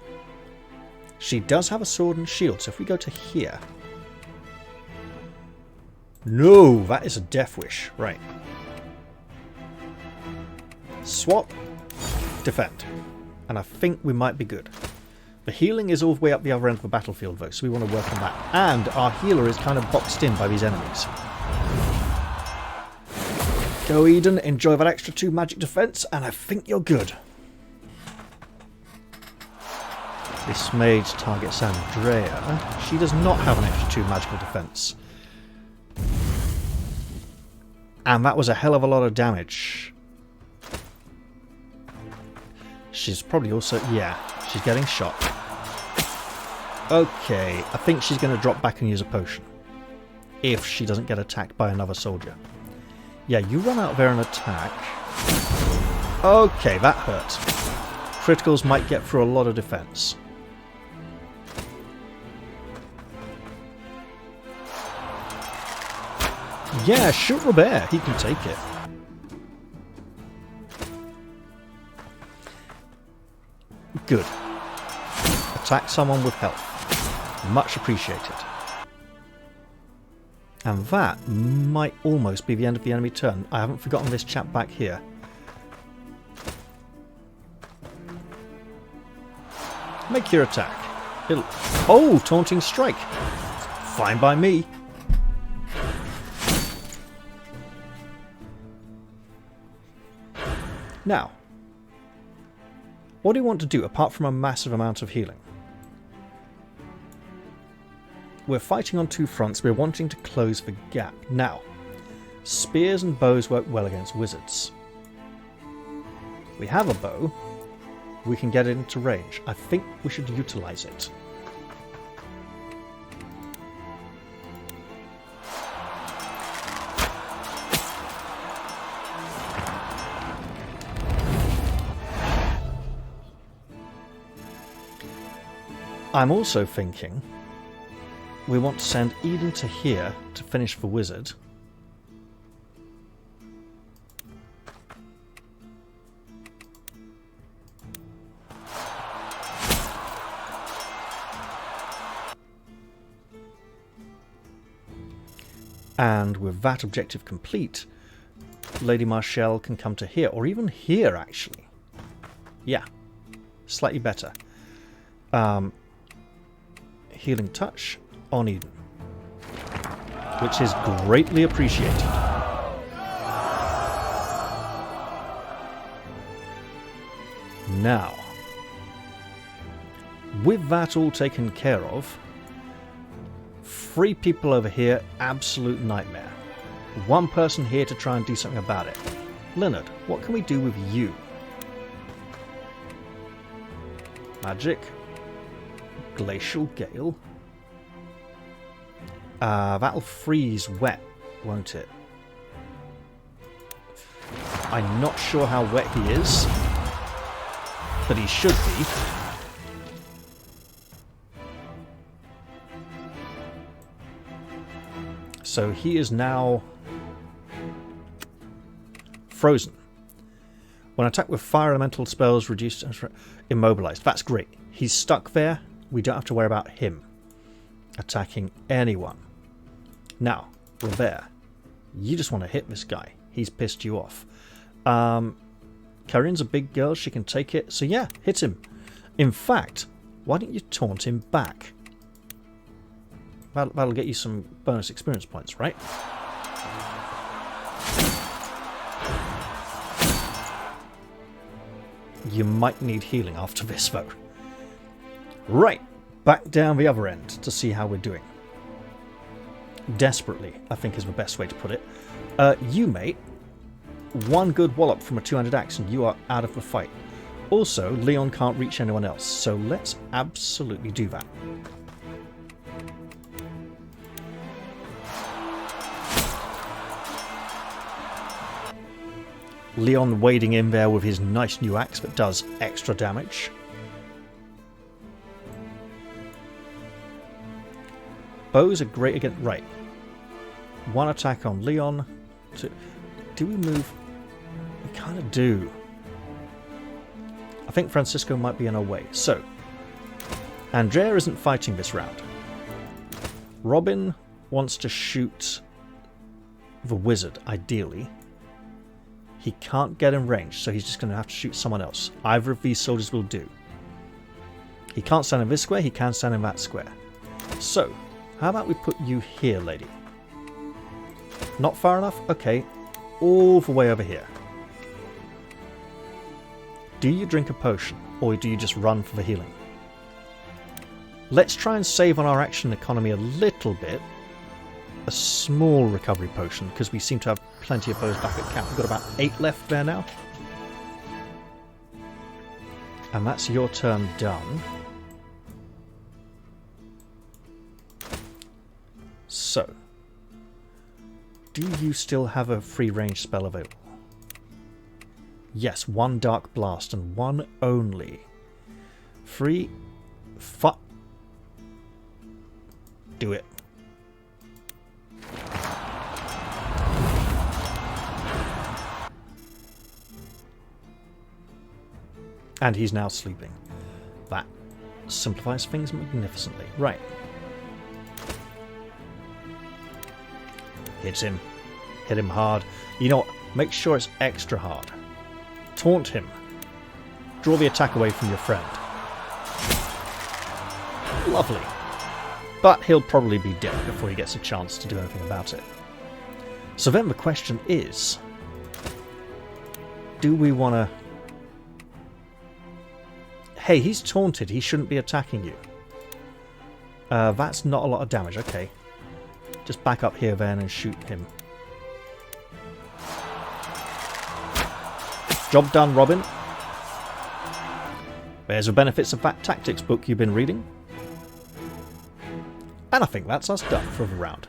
She does have a sword and shield, so if we go to here... No, that is a death wish. Right. Swap. Defend. And I think we might be good. The healing is all the way up the other end of the battlefield though, so we want to work on that. And our healer is kind of boxed in by these enemies. Go Eden, enjoy that extra 2 magic defense, and I think you're good. This mage targets Andrea. She does not have an extra 2 magical defense. And that was a hell of a lot of damage. She's probably also... Yeah, she's getting shot. Okay, I think she's going to drop back and use a potion. If she doesn't get attacked by another soldier. Yeah, you run out there and attack. Okay, that hurt. Criticals might get through a lot of defense. Yeah, shoot Robert. He can take it. Good. Attack someone with health. Much appreciated. And that might almost be the end of the enemy turn. I haven't forgotten this chap back here. Make your attack. Oh, taunting strike. Fine by me. Now, what do you want to do apart from a massive amount of healing? We're fighting on 2 fronts. We're wanting to close the gap. Now, spears and bows work well against wizards. We have a bow. We can get it into range. I think we should utilize it. I'm also thinking we want to send Eden to here to finish the wizard. And with that objective complete, Lady Marshall can come to here, or even here actually. Yeah, slightly better. Healing touch on Eden, which is greatly appreciated. Now, with that all taken care of, 3 people over here, absolute nightmare. 1 person here to try and do something about it. Leonard, what can we do with you? Magic. Glacial Gale. That'll freeze wet, won't it? I'm not sure how wet he is, but he should be. So he is now frozen. When attacked with fire elemental spells, reduced, immobilized. That's great. He's stuck there. We don't have to worry about him attacking anyone. Now, Robert, you just want to hit this guy. He's pissed you off. Karin's a big girl. She can take it. So yeah, hit him. In fact, why don't you taunt him back? That'll get you some bonus experience points, right? You might need healing after this, though. Right, back down the other end to see how we're doing. Desperately, I think is the best way to put it. You, mate, one good wallop from a two-handed axe and you are out of the fight. Also, Leon can't reach anyone else, so let's absolutely do that. Leon wading in there with his nice new axe that does extra damage. Bows are great against... Right. One attack on Leon. Do we move? We kind of do. I think Francisco might be in our way. So, Andrea isn't fighting this round. Robin wants to shoot the wizard, ideally. He can't get in range, so he's just going to have to shoot someone else. Either of these soldiers will do. He can't stand in this square, he can stand in that square. So, how about we put you here, lady? Not far enough? Okay. All the way over here. Do you drink a potion, or do you just run for the healing? Let's try and save on our action economy a little bit. A small recovery potion, because we seem to have plenty of those back at camp. We've got about 8 left there now. And that's your turn done. So, do you still have a free range spell available? Yes, 1 Dark Blast and 1 only. Free... Do it. And he's now sleeping. That simplifies things magnificently. Right. Hit him. Hit him hard. You know what? Make sure it's extra hard. Taunt him. Draw the attack away from your friend. Lovely. But he'll probably be dead before he gets a chance to do anything about it. So then the question is, do we want to... Hey, he's taunted. He shouldn't be attacking you. That's not a lot of damage. Okay. Just back up here then and shoot him. Job done, Robin. There's the benefits of that tactics book you've been reading. And I think that's us done for the round.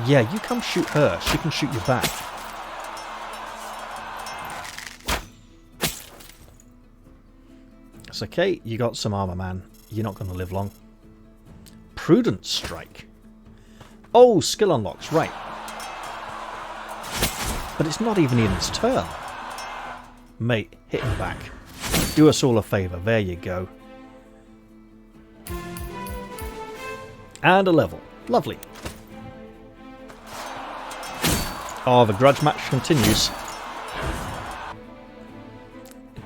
Yeah, you come shoot her. She can shoot you back. It's okay. You got some armor, man. You're not going to live long. Prudent Strike. Oh, skill unlocks. Right. But it's not even in his turn. Mate, hit him back. Do us all a favour. There you go. And a level. Lovely. Oh, the grudge match continues.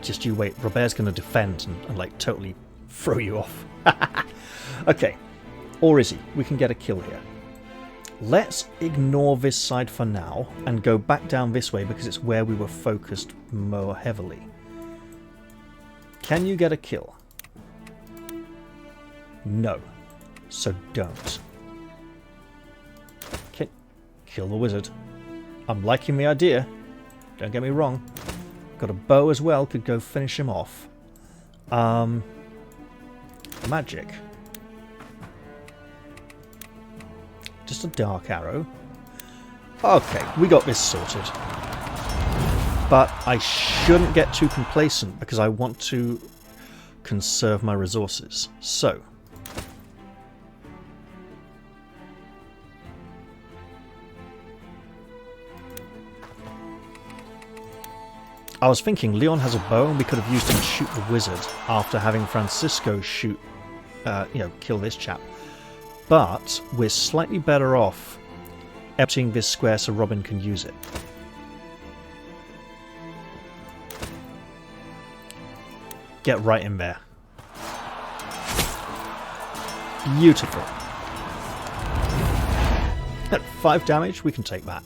Just you wait. Robert's going to defend and like totally throw you off. Okay. Or is he? We can get a kill here. Let's ignore this side for now and go back down this way because it's where we were focused more heavily. Can you get a kill? No. So don't. Kill the wizard. I'm liking the idea. Don't get me wrong. Got a bow as well. Could go finish him off. Magic. Just a dark arrow. Okay, we got this sorted. But I shouldn't get too complacent because I want to conserve my resources. So, I was thinking Leon has a bow and we could have used him to shoot the wizard after having Francisco shoot, kill this chap. But we're slightly better off emptying this square so Robin can use it. Get right in there. Beautiful. At 5 damage, we can take that.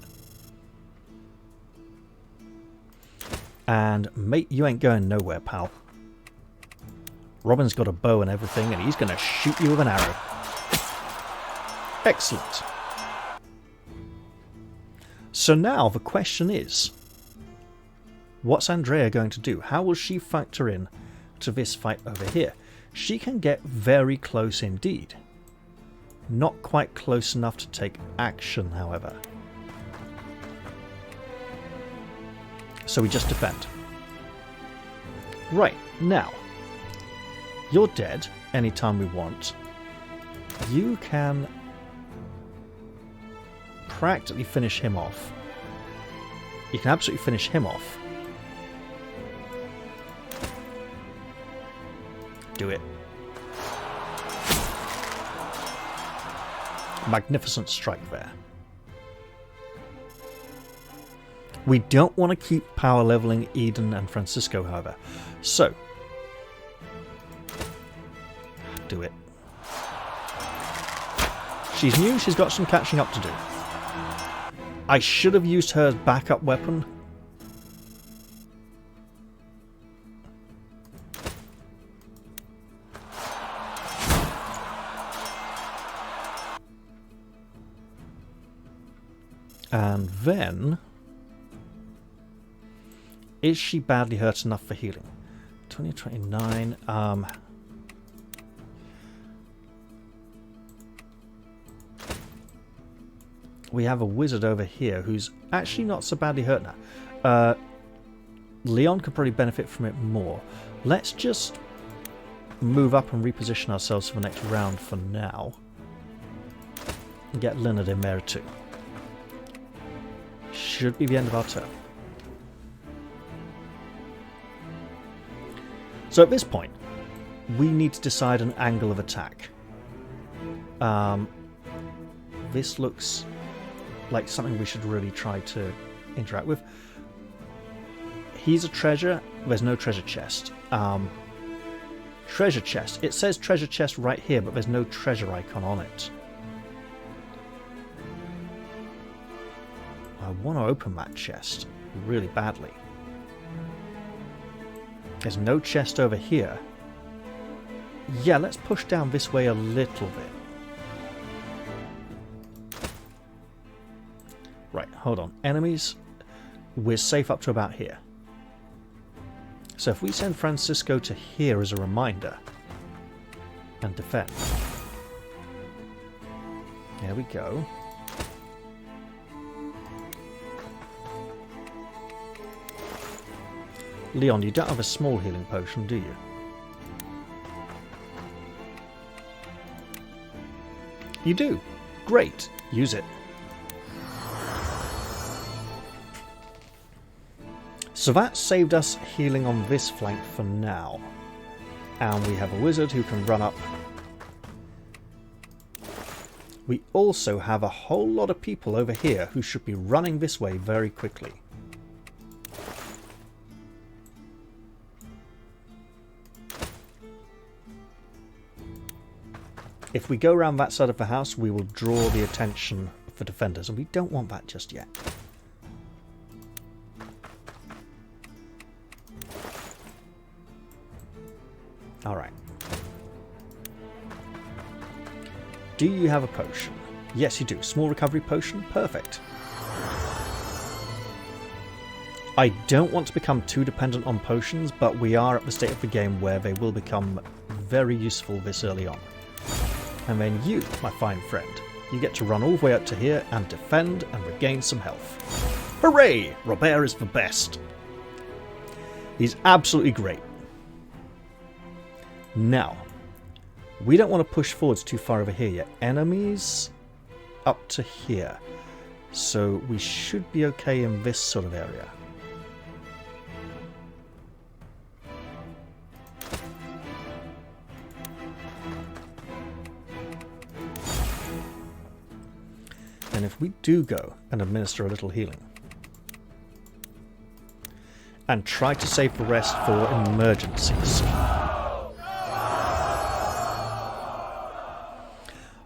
And mate, you ain't going nowhere, pal. Robin's got a bow and everything, and he's going to shoot you with an arrow. Excellent. So now the question is, what's Andrea going to do? How will she factor in to this fight over here? She can get very close indeed. Not quite close enough to take action, however. So we just defend. Right, now, you're dead anytime we want. You can practically finish him off. You can absolutely finish him off. Do it. Magnificent strike there. We don't want to keep power leveling Eden and Francisco, however. So, do it. She's new, she's got some catching up to do. I should have used her backup weapon. And then, is she badly hurt enough for healing? 2029. We have a wizard over here who's actually not so badly hurt now. Leon could probably benefit from it more. Let's just move up and reposition ourselves for the next round for now. And get Leonard in there too. Should be the end of our turn. So at this point, we need to decide an angle of attack. This looks like something we should really try to interact with. He's a treasure. There's no treasure chest. Treasure chest. It says treasure chest right here, but there's no treasure icon on it. I want to open that chest really badly. There's no chest over here. Yeah, let's push down this way a little bit. Right, hold on. Enemies, we're safe up to about here. So if we send Francisco to here as a reminder and defend. There we go. Leon, you don't have a small healing potion, do you? You do. Great. Use it. So that saved us healing on this flank for now. And we have a wizard who can run up. We also have a whole lot of people over here who should be running this way very quickly. If we go around that side of the house, we will draw the attention of the defenders, and we don't want that just yet. Alright. Do you have a potion? Yes, you do. Small recovery potion? Perfect. I don't want to become too dependent on potions, but we are at the state of the game where they will become very useful this early on. And then you, my fine friend, you get to run all the way up to here and defend and regain some health. Hooray! Robert is the best. He's absolutely great. Now, we don't want to push forwards too far over here yet. Enemies up to here. So we should be okay in this sort of area. then if we do go and administer a little healing and try to save the rest for emergencies.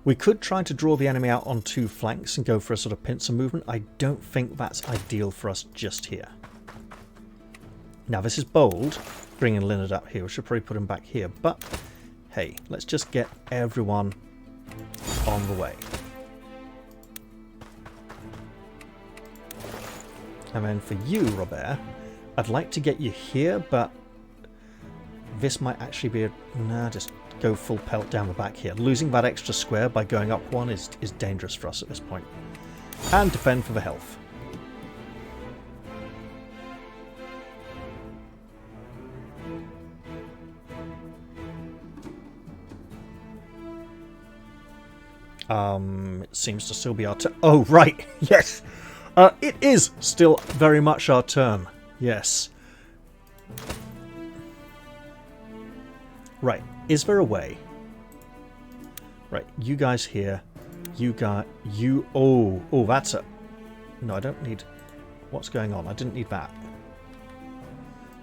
We could try to draw the enemy out on two flanks and go for a sort of pincer movement. I don't think that's ideal for us just here. Now this is bold, bringing Leonard up here. We should probably put him back here, but hey, let's just get everyone on the way. And then for you, Robert, I'd like to get you here, but this might actually be a... Nah, just go full pelt down the back here. Losing that extra square by going up one is dangerous for us at this point. And defend for the health. It seems to still be our turn. Oh, right, yes! It is still very much our turn. Yes. Right. Is there a way? Right. You guys here. You guys. You. Oh. Oh, that's a... No, I don't need... What's going on? I didn't need that.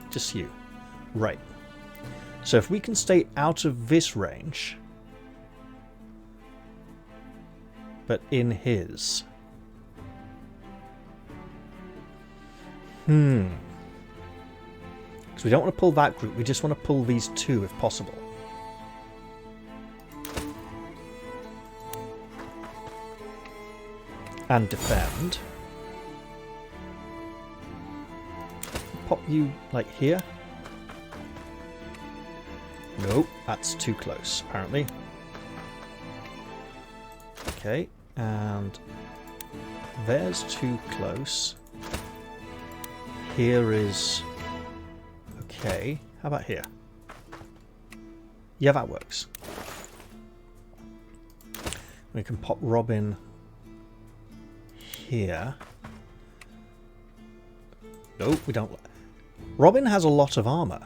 Just you. Right. So if we can stay out of this range... But in his... Because we don't want to pull that group, we just want to pull these two if possible. And defend. Pop you, like, here. Nope, that's too close, apparently. Okay, and there's too close. Here is... Okay, how about here? Yeah, that works. We can pop Robin here. Nope, we don't. Robin has a lot of armor.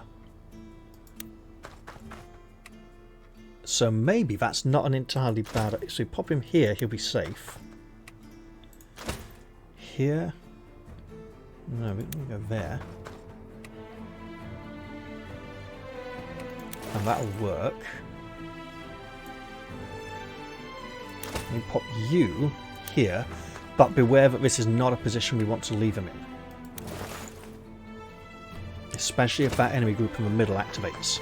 So maybe that's not an entirely bad... So we pop him here, he'll be safe. Here. No, we can go there. And that'll work. We pop you here, but beware that this is not a position we want to leave him in. Especially if that enemy group in the middle activates.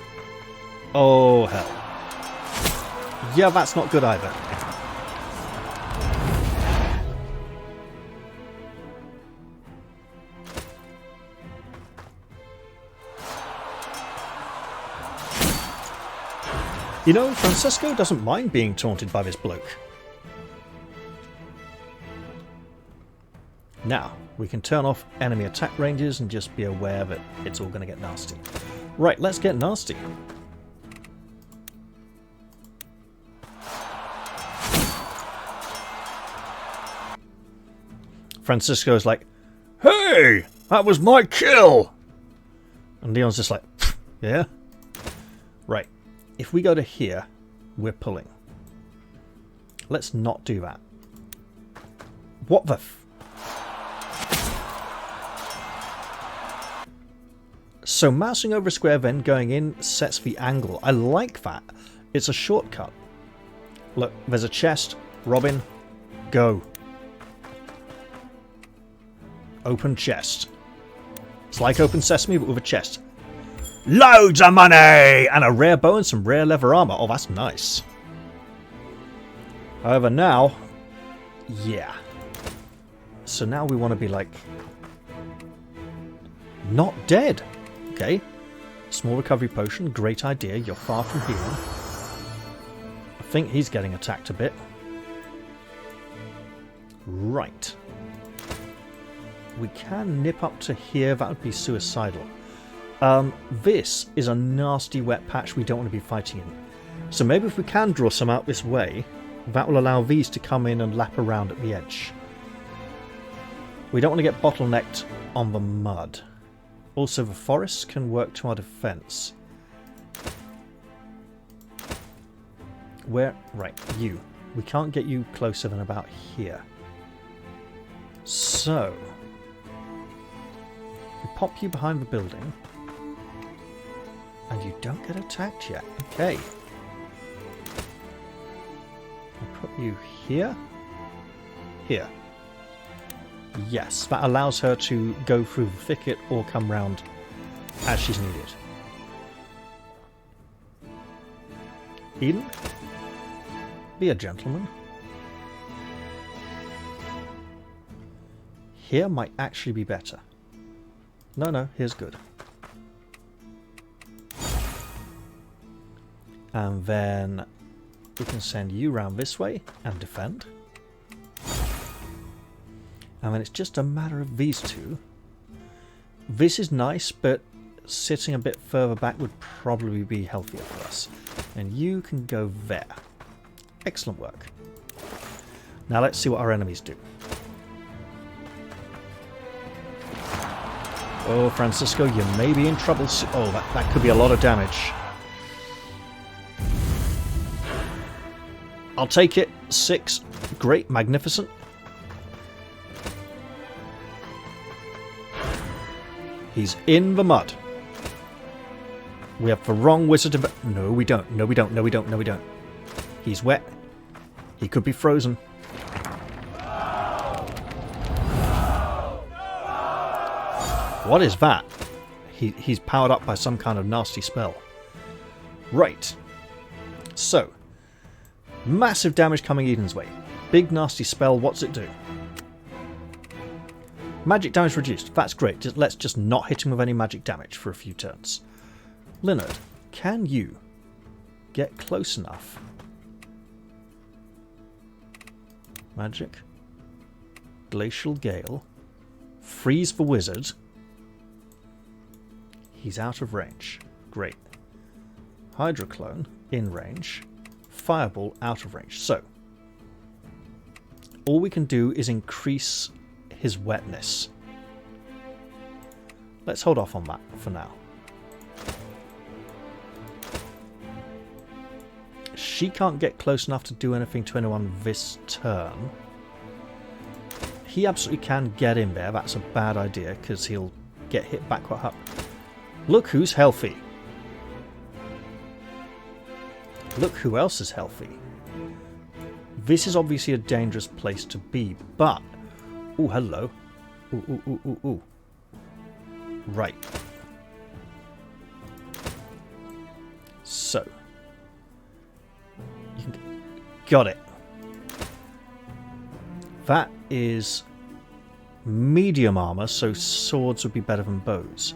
Oh, hell. Yeah, that's not good either. You know, Francisco doesn't mind being taunted by this bloke. Now, we can turn off enemy attack ranges and just be aware that it's all going to get nasty. Right, let's get nasty. Francisco's like, "Hey, that was my kill!" And Leon's just like, "Yeah?" Right. If we go to here, we're pulling. Let's not do that. What the f... So mousing over a square, then going in, sets the angle. I like that. It's a shortcut. Look, there's a chest. Robin, go. Open chest. It's like Open Sesame, but with a chest. Loads of money! And a rare bow and some rare leather armor. Oh, that's nice. However, now... Yeah. So now we want to be like... Not dead. Okay. Small recovery potion. Great idea. You're far from healing. I think he's getting attacked a bit. Right. We can nip up to here. That would be suicidal. This is a nasty wet patch we don't want to be fighting in. So maybe if we can draw some out this way, that will allow these to come in and lap around at the edge. We don't want to get bottlenecked on the mud. Also, the forests can work to our defense. Where? Right, you. We can't get you closer than about here. So, we pop you behind the building, and you don't get attacked yet. Okay. We put you here. Here. Yes, that allows her to go through the thicket or come round as she's needed. Eden, be a gentleman. Here might actually be better. No, here's good. And then we can send you round this way and defend. And then it's just a matter of these two. This is nice, but sitting a bit further back would probably be healthier for us. And you can go there. Excellent work. Now let's see what our enemies do. Oh, Francisco, you may be in trouble. Oh, that could be a lot of damage. I'll take it. 6. Great. Magnificent. He's in the mud. We have the wrong wizard of... No, we don't. No, we don't. No, we don't. No, we don't. He's wet. He could be frozen. What is that? He's powered up by some kind of nasty spell. Right. So, massive damage coming Eden's way. Big nasty spell. What's it do? Magic damage reduced. That's great. Let's just not hit him with any magic damage for a few turns. Leonard, can you get close enough? Magic. Glacial Gale. Freeze the wizard. He's out of range. Great. Hydroclone in range. Fireball out of range. So, all we can do is increase his wetness. Let's hold off on that for now. She can't get close enough to do anything to anyone this turn. He absolutely can get in there. That's a bad idea because he'll get hit back up. Look who's healthy. Look who else is healthy. This is obviously a dangerous place to be, but... Oh, hello. Ooh. Right. So. Got it. That is medium armor, so swords would be better than bows.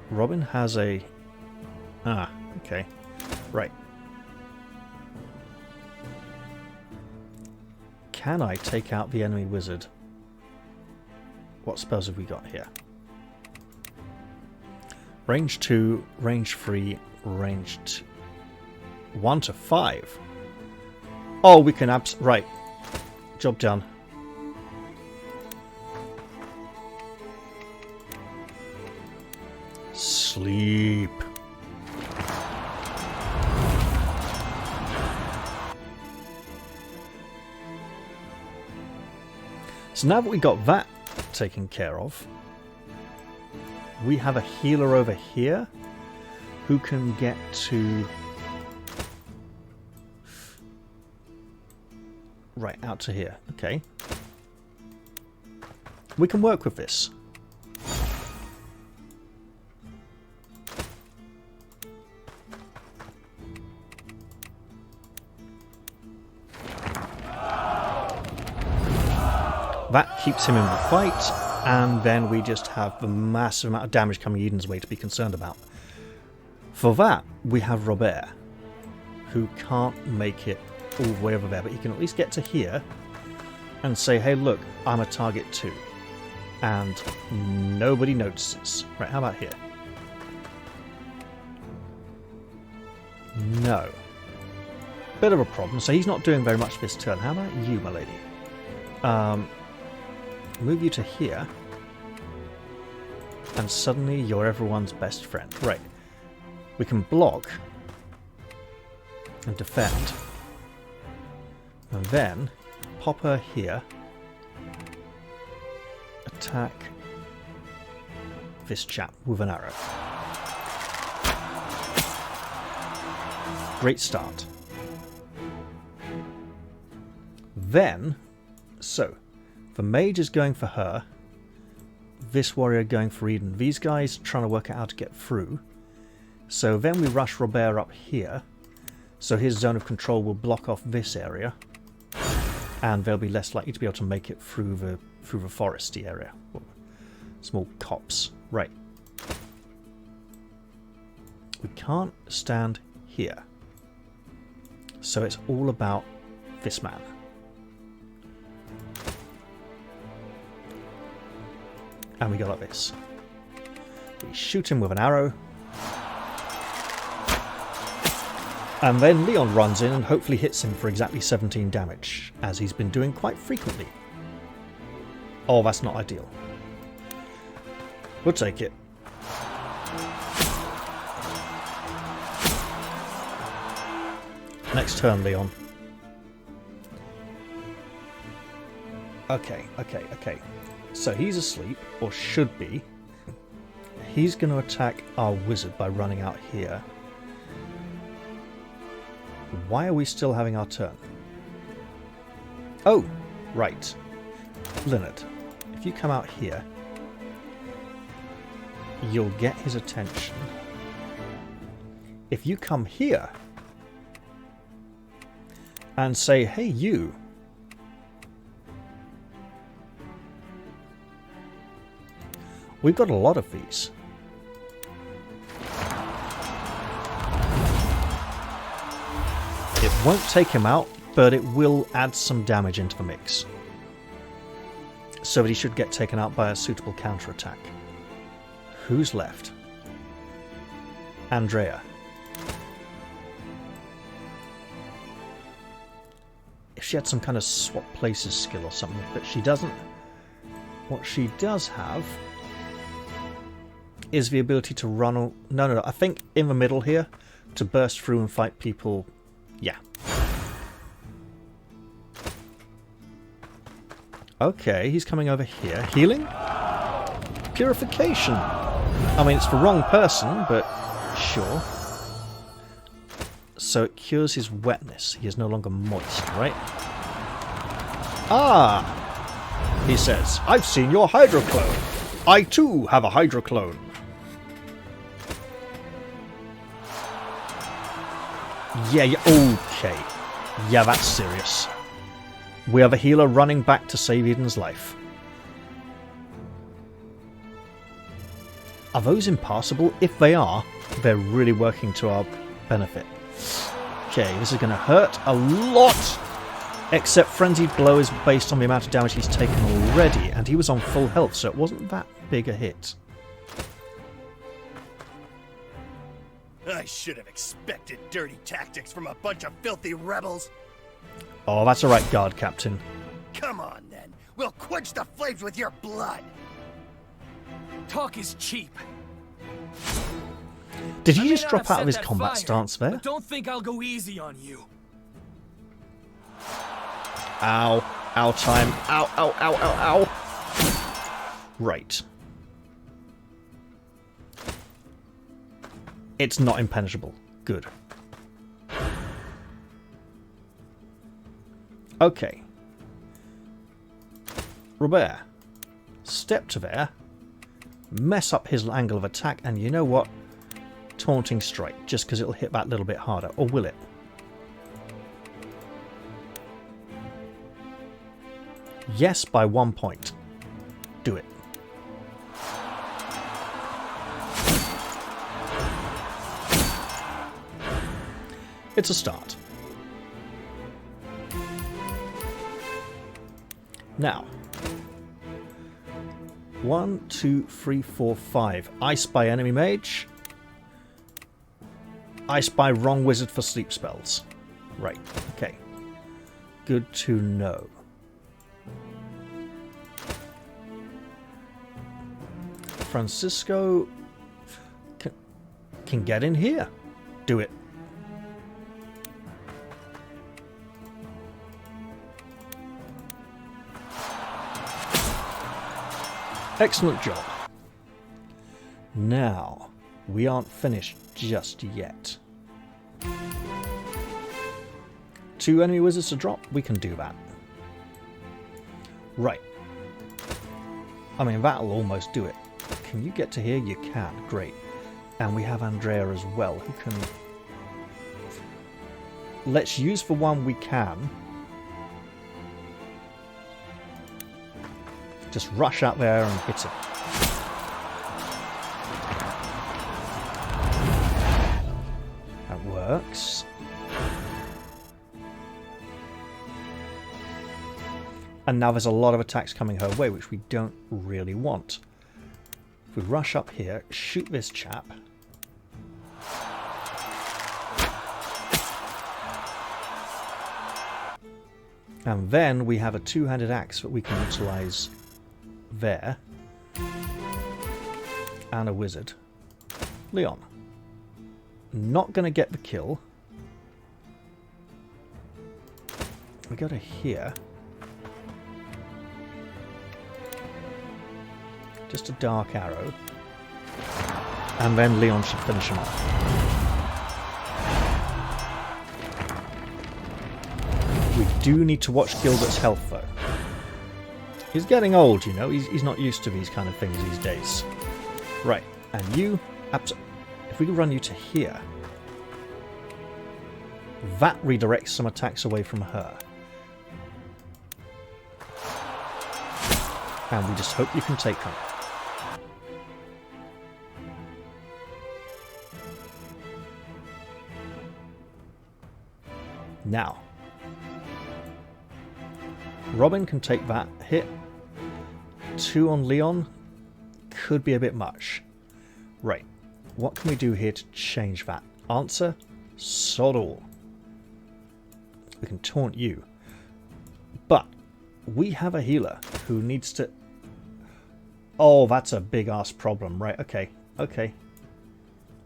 Robin has a... Ah, okay. Right. Can I take out the enemy wizard? What spells have we got here? Range 2, range 3, range 2. 1 to 5. Oh, we can right. Job done. Sleep. So now that we got that taken care of, we have a healer over here who can get to... Right, out to here. Okay. We can work with this. That keeps him in the fight, and then we just have the massive amount of damage coming Eden's way to be concerned about. For that, we have Robert, who can't make it all the way over there, but he can at least get to here and say, hey, look, I'm a target too. And nobody notices. Right, how about here? No. Bit of a problem, so he's not doing very much this turn. How about you, my lady? Move you to here, and suddenly you're everyone's best friend. Right. We can block and defend, and then pop her here, attack this chap with an arrow. Great start. Then, so, the mage is going for her, this warrior going for Eden. These guys trying to work out how to get through. So then we rush Robert up here, so his zone of control will block off this area, and they'll be less likely to be able to make it through the foresty area. Small copse. Right. We can't stand here. So it's all about this man. And we go like this. We shoot him with an arrow. And then Leon runs in and hopefully hits him for exactly 17 damage, as he's been doing quite frequently. Oh, that's not ideal. We'll take it. Next turn, Leon. Okay. So he's asleep, or should be. He's going to attack our wizard by running out here. Why are we still having our turn? Oh, right. Leonard, if you come out here, you'll get his attention. If you come here and say, hey, you. We've got a lot of these. It won't take him out, but it will add some damage into the mix. So that he should get taken out by a suitable counterattack. Who's left? Andrea. If she had some kind of swap places skill or something, but she doesn't. What she does have is the ability to run... No, I think in the middle here, to burst through and fight people. Yeah. Okay, he's coming over here. Healing? Purification. I mean, it's the wrong person, but sure. So it cures his wetness. He is no longer moist, right? Ah! He says, I've seen your hydroclone. I too have a hydroclone. Yeah, okay. Yeah, that's serious. We have a healer running back to save Eden's life. Are those impassable? If they are, they're really working to our benefit. Okay, this is going to hurt a lot. Except Frenzied Blow is based on the amount of damage he's taken already, and he was on full health, so it wasn't that big a hit. I should have expected dirty tactics from a bunch of filthy rebels. Oh, that's alright, Guard Captain. Come on, then. We'll quench the flames with your blood. Talk is cheap. Did he just drop out of his combat stance there? But don't think I'll go easy on you. Ow. Ow time. Ow, ow, ow, ow, ow. Right. It's not impenetrable. Good. Okay. Robert. Step to there. Mess up his angle of attack, and you know what? Taunting Strike, just because it'll hit that little bit harder. Or will it? Yes, by 1 point. Do it. It's a start. Now. 1, 2, 3, 4, 5. I spy enemy mage. I spy wrong wizard for sleep spells. Right, okay. Good to know. Francisco can get in here. Do it. Excellent job. Now, we aren't finished just yet. 2 enemy wizards to drop, we can do that. Right. I mean, that'll almost do it. Can you get to here? You can. Great. And we have Andrea as well, who can... Let's use the one we can. Just rush out there and hit him. That works. And now there's a lot of attacks coming her way, which we don't really want. If we rush up here, shoot this chap. And then we have a two-handed axe that we can utilize there. And a wizard. Leon. Not going to get the kill. We go to here. Just a dark arrow. And then Leon should finish him off. We do need to watch Gilbert's health, though. He's getting old, you know. He's not used to these kind of things these days. Right, and you... If we could run you to here... That redirects some attacks away from her. And we just hope you can take them. Now, Robin can take that hit. 2 on Leon could be a bit much. Right, what can we do here to change that? Answer, sod all. We can taunt you. But we have a healer who needs to... Oh, that's a big-ass problem. Right, okay, okay.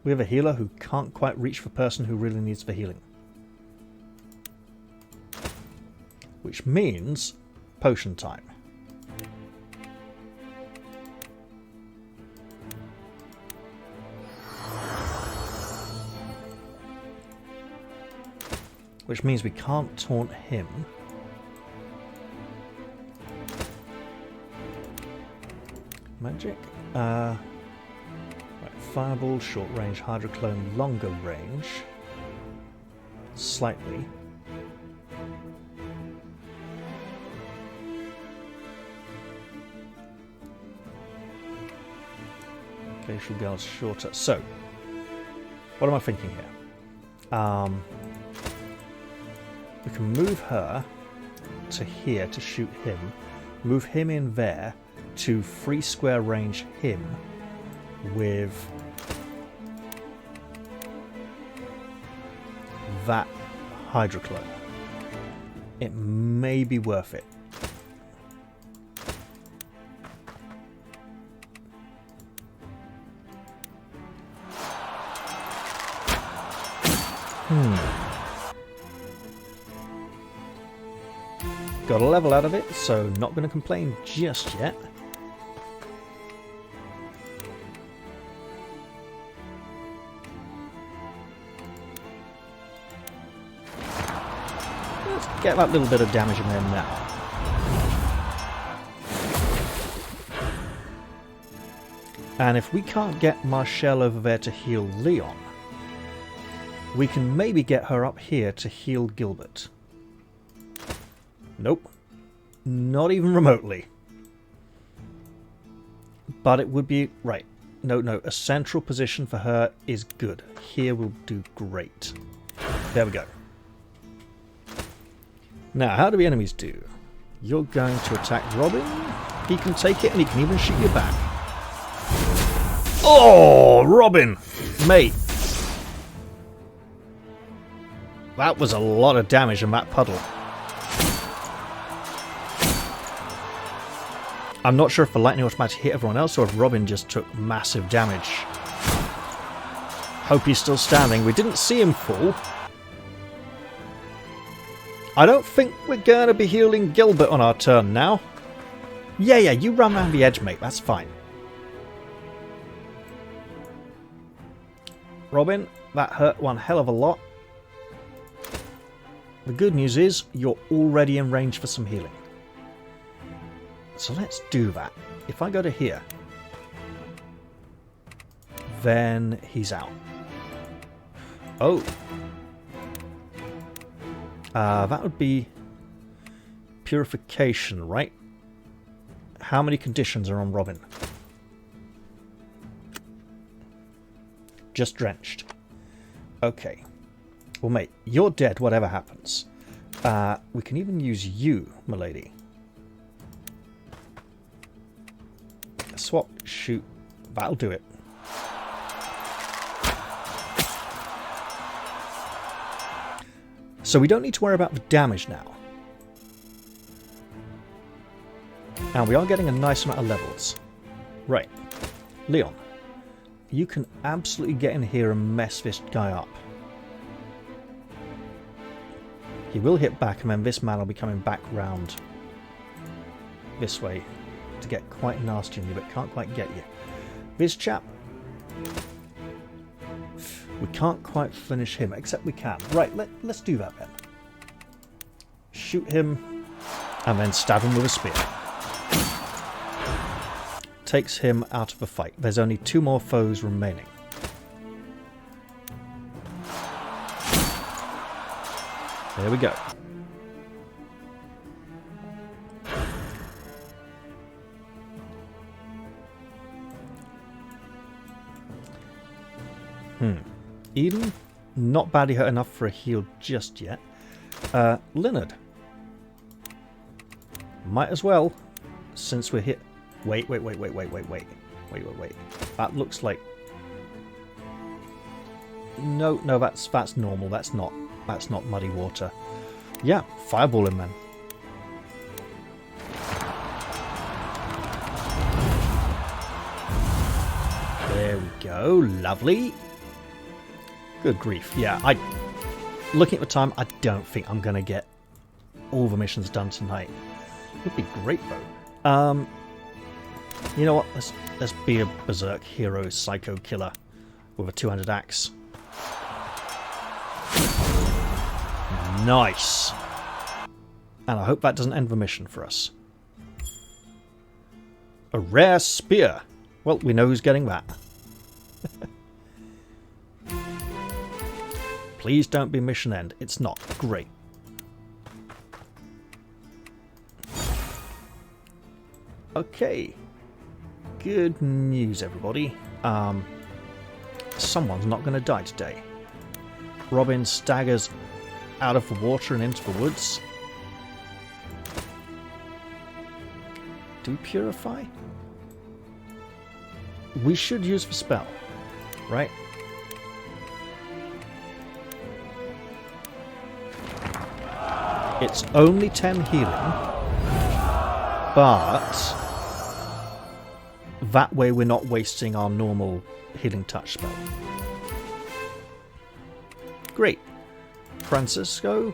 We have a healer who can't quite reach the person who really needs the healing. Which means potion time. Which means we can't taunt him. Magic. Right, fireball, short range, hydroclone, longer range. Slightly. Glacial Gale's shorter. So, what am I thinking here? We can move her to here to shoot him. Move him in there to free square range him with that hydroclone. It may be worth it. Got a level out of it, so not going to complain just yet. Let's get that little bit of damage in there now. And if we can't get Marshall over there to heal Leon, we can maybe get her up here to heal Gilbert. Nope. Not even remotely. But it would be... Right. No, a central position for her is good. Here will do great. There we go. Now, how do the enemies do? You're going to attack Robin. He can take it and he can even shoot you back. Oh, Robin! Mate. That was a lot of damage in that puddle. I'm not sure if the lightning automatic hit everyone else or if Robin just took massive damage. Hope he's still standing. We didn't see him fall. I don't think we're going to be healing Gilbert on our turn now. Yeah, you run around the edge, mate. That's fine. Robin, that hurt one hell of a lot. The good news is you're already in range for some healing. So let's do that. If I go to here, then he's out. Oh. That would be purification, right? How many conditions are on Robin? Just drenched. Okay. Well, mate, you're dead, whatever happens. We can even use you, milady. Swap, shoot. That'll do it. So we don't need to worry about the damage now. And we are getting a nice amount of levels. Right. Leon, you can absolutely get in here and mess this guy up. He will hit back, and then this man will be coming back round this way to get quite nasty on you, but can't quite get you. This chap, we can't quite finish him, except we can. Right, let's do that then. Shoot him, and then stab him with a spear. Takes him out of the fight. There's only 2 more foes remaining. There we go. Eden, not badly hurt enough for a heal just yet. Leonard. Might as well, since we're here. Wait. That looks like... No, that's normal. That's not muddy water. Yeah, fireball him, man. There we go. Lovely. Good grief. Yeah, looking at the time, I don't think I'm going to get all the missions done tonight. Would be great, though. You know what? Let's be a berserk hero psycho killer with a 2-handed axe. Nice. And I hope that doesn't end the mission for us. A rare spear. Well, we know who's getting that. Please don't be mission end. It's not. Great. Okay. Good news, everybody. Someone's not going to die today. Robin staggers out of the water and into the woods. Do we purify? We should use the spell, right? It's only 10 healing, but that way we're not wasting our normal healing touch spell. Great. Francisco,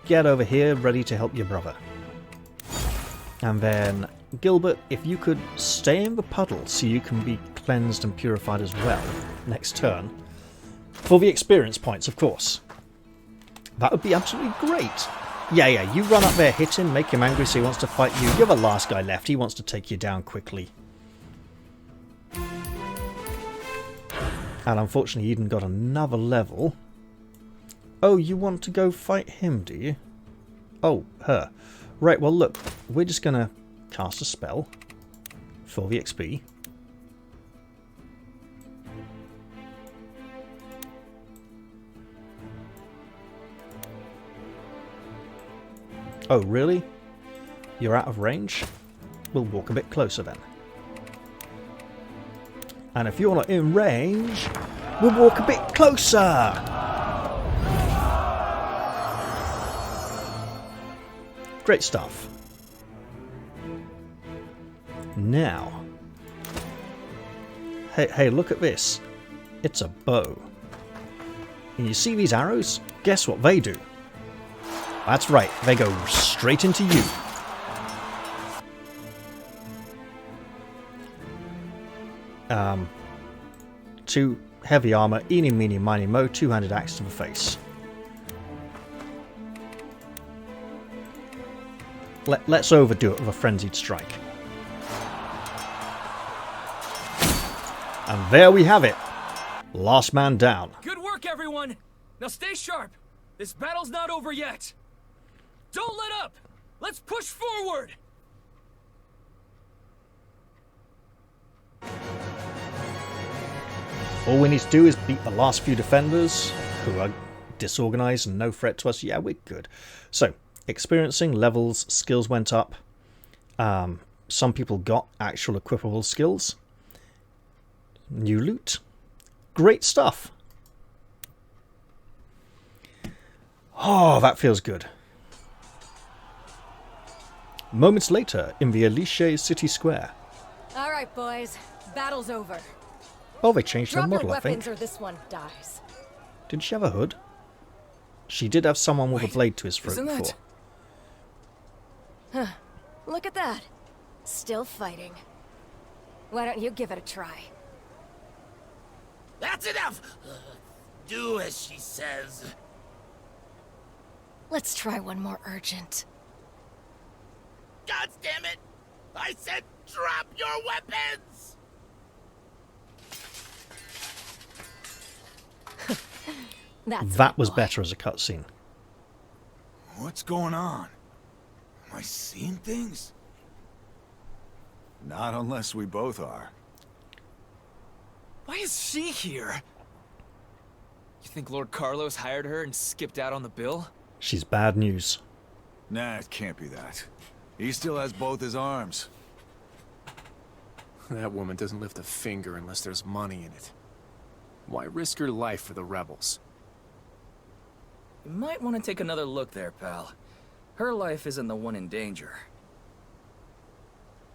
get over here, ready to help your brother. And then, Gilbert, if you could stay in the puddle so you can be cleansed and purified as well next turn. For the experience points, of course. That would be absolutely great. Yeah, you run up there, hit him, make him angry so he wants to fight you. You're the last guy left, he wants to take you down quickly. And unfortunately, Eden got another level. Oh, you want to go fight him, do you? Oh, her. Right, well look, we're just going to cast a spell for the XP. Oh, really? You're out of range? We'll walk a bit closer then. And if you're not in range, we'll walk a bit closer! Great stuff. Now. Hey, look at this. It's a bow. And you see these arrows? Guess what they do? That's right, they go straight into you. 2 heavy armor, eeny, meeny, miny, mo, 2-handed axe to the face. Let's overdo it with a frenzied strike. And there we have it. Last man down. Good work, everyone! Now stay sharp! This battle's not over yet! Don't let up! Let's push forward! All we need to do is beat the last few defenders, who are disorganized and no threat to us. Yeah, we're good. So, experiencing, levels, skills went up. Some people got actual equipable skills. New loot. Great stuff. Oh, that feels good. Moments later, in the Eliche city square. All right, boys. Battle's over. Oh, they changed her Drop your model, I think. weapons or this one dies. Did she have a hood? She did have someone with a blade to his throat before. Huh. Look at that. Still fighting. Why don't you give it a try? That's enough! Do as she says. Let's try one more urgent. God damn it! I said drop your weapons! That was better as a cutscene. What's going on? Am I seeing things? Not unless we both are. Why is she here? You think Lord Carlos hired her and skipped out on the bill? She's bad news. Nah, it can't be that. He still has both his arms. That woman doesn't lift a finger unless there's money in it. Why risk her life for the rebels? You might want to take another look there, pal. Her life isn't the one in danger.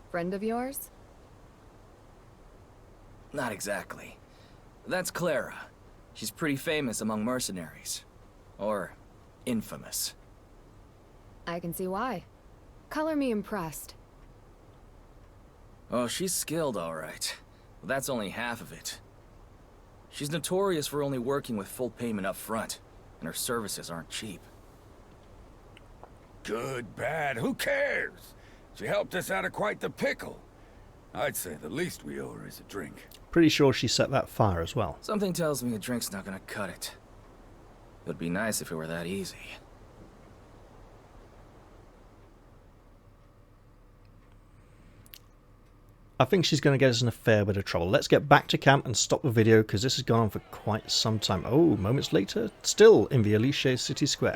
Friend of yours? Not exactly. That's Clara. She's pretty famous among mercenaries. Or infamous. I can see why. Color me impressed. Oh, she's skilled, all right. But that's only half of it. She's notorious for only working with full payment up front, and her services aren't cheap. Good, bad, who cares? She helped us out of quite the pickle. I'd say the least we owe her is a drink. Pretty sure she set that fire as well. Something tells me a drink's not gonna cut it. It would be nice if it were that easy. I think she's going to get us in a fair bit of trouble. Let's get back to camp and stop the video because this has gone on for quite some time. Oh, moments later, still in the Eliche city square.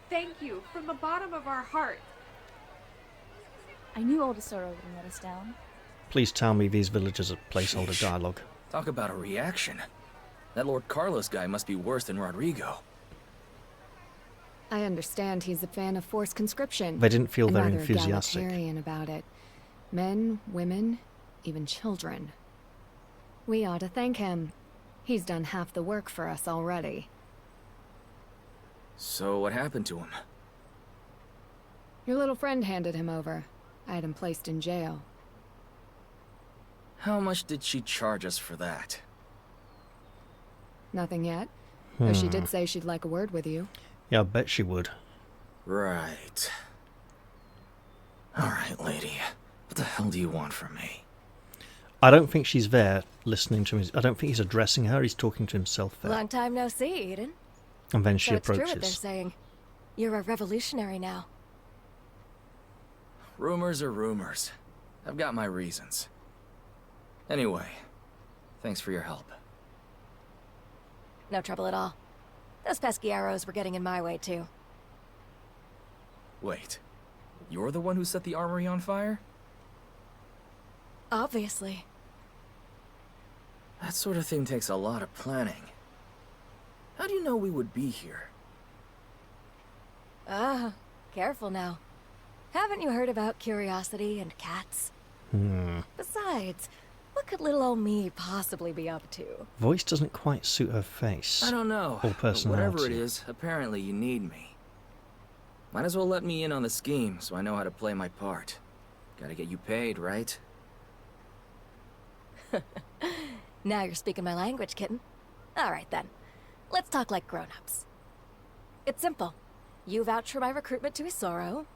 Thank you, from the bottom of our hearts. I knew old Asoro wouldn't let us down. Please tell me these villagers are placeholder dialogue. Talk about a reaction. That Lord Carlos guy must be worse than Rodrigo. I understand he's a fan of forced conscription. They didn't feel and very rather enthusiastic. egalitarian about it. Men, women, even children. We ought to thank him. He's done half the work for us already. So what happened to him? Your little friend handed him over. I had him placed in jail. How much did she charge us for that? Nothing yet. Though she did say she'd like a word with you. Yeah, I bet she would. Right. Alright, lady. What the hell do you want from me? I don't think she's there listening to him. I don't think he's addressing her. He's talking to himself there. Long time no see, Eden. And then she so it's approaches. true what they're saying. You're a revolutionary now. Rumors are rumors. I've got my reasons. Anyway, thanks for your help. No trouble at all. Those pesky arrows were getting in my way, too. Wait, you're the one who set the armory on fire? Obviously. That sort of thing takes a lot of planning. How do you know we would be here? Ah, careful now. Haven't you heard about curiosity and cats? Besides, what could little old me possibly be up to? Voice doesn't quite suit her face. I don't know. Or But personality. whatever it is, apparently you need me. Might as well let me in on the scheme so I know how to play my part. Gotta get you paid, right? Now you're speaking my language, kitten. Alright then. Let's talk like grown-ups. It's simple. You vouch for my recruitment to Isoro.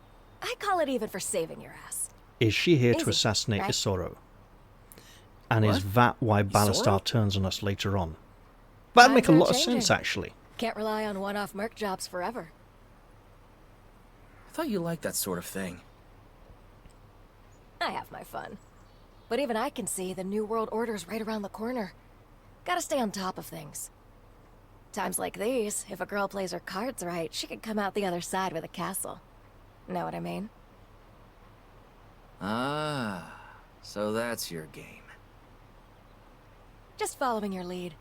I call it even for saving your ass. Is she here Easy, to assassinate right? Isoro? And What? is that why Ballastar Isoro? turns on us later on? That'd make a Times are lot of changing. sense, actually. Can't rely on one-off merc jobs forever. I thought you liked that sort of thing. I have my fun. But even I can see the New World Order's right around the corner. Gotta stay on top of things. Times like these, if a girl plays her cards right, she can come out the other side with a castle. Know what I mean? Ah, so that's your game. Just following your lead.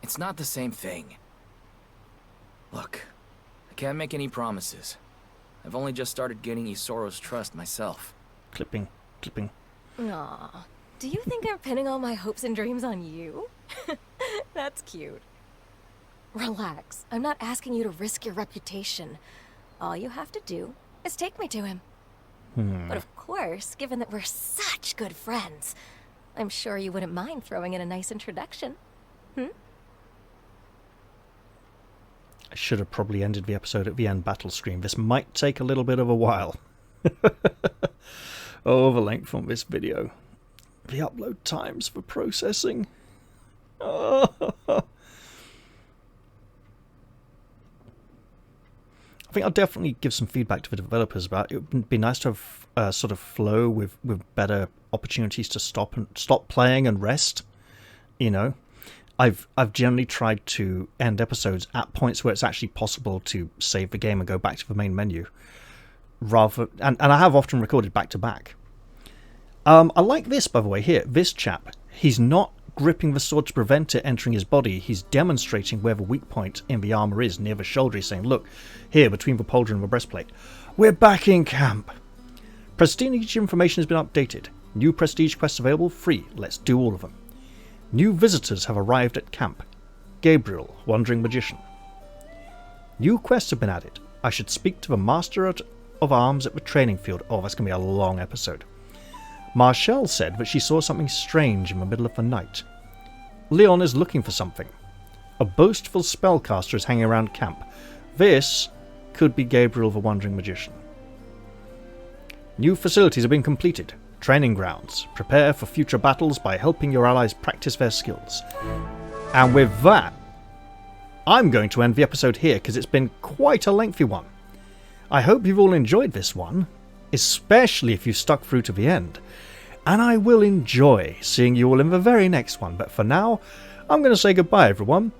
It's not the same thing. Look, I can't make any promises. I've only just started gaining Isoro's trust myself. Clipping. Aw, do you think I'm pinning all my hopes and dreams on you? That's cute. Relax, I'm not asking you to risk your reputation. All you have to do is take me to him. But of course, given that we're such good friends, I'm sure you wouldn't mind throwing in a nice introduction. I should have probably ended the episode at the end battle screen. This might take a little bit of a while. Oh, the length on this video. The upload times for processing. Oh. I think I'll definitely give some feedback to the developers about it. Would be nice to have a sort of flow with better opportunities to stop playing and rest. You know, I've generally tried to end episodes at points where it's actually possible to save the game and go back to the main menu, and I have often recorded back to back. I like this, by the way. Here, this chap, he's not gripping the sword to prevent it entering his body. He's demonstrating where the weak point in the armor is near the shoulder. He's saying, look, here, between the pauldron and the breastplate. We're back in camp. Prestige information has been updated. New prestige quests available, free. Let's do all of them. New visitors have arrived at camp. Gabriel, Wandering Magician. New quests have been added. I should speak to the Master of Arms at the training field. Oh, that's going to be a long episode. Marshall said that she saw something strange in the middle of the night. Leon is looking for something. A boastful spellcaster is hanging around camp. This could be Gabriel the Wandering Magician. New facilities have been completed. Training grounds. Prepare for future battles by helping your allies practice their skills. And with that, I'm going to end the episode here because it's been quite a lengthy one. I hope you've all enjoyed this one, especially if you stuck through to the end. And I will enjoy seeing you all in the very next one. But for now, I'm going to say goodbye, everyone.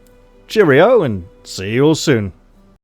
Cheerio, and see you all soon.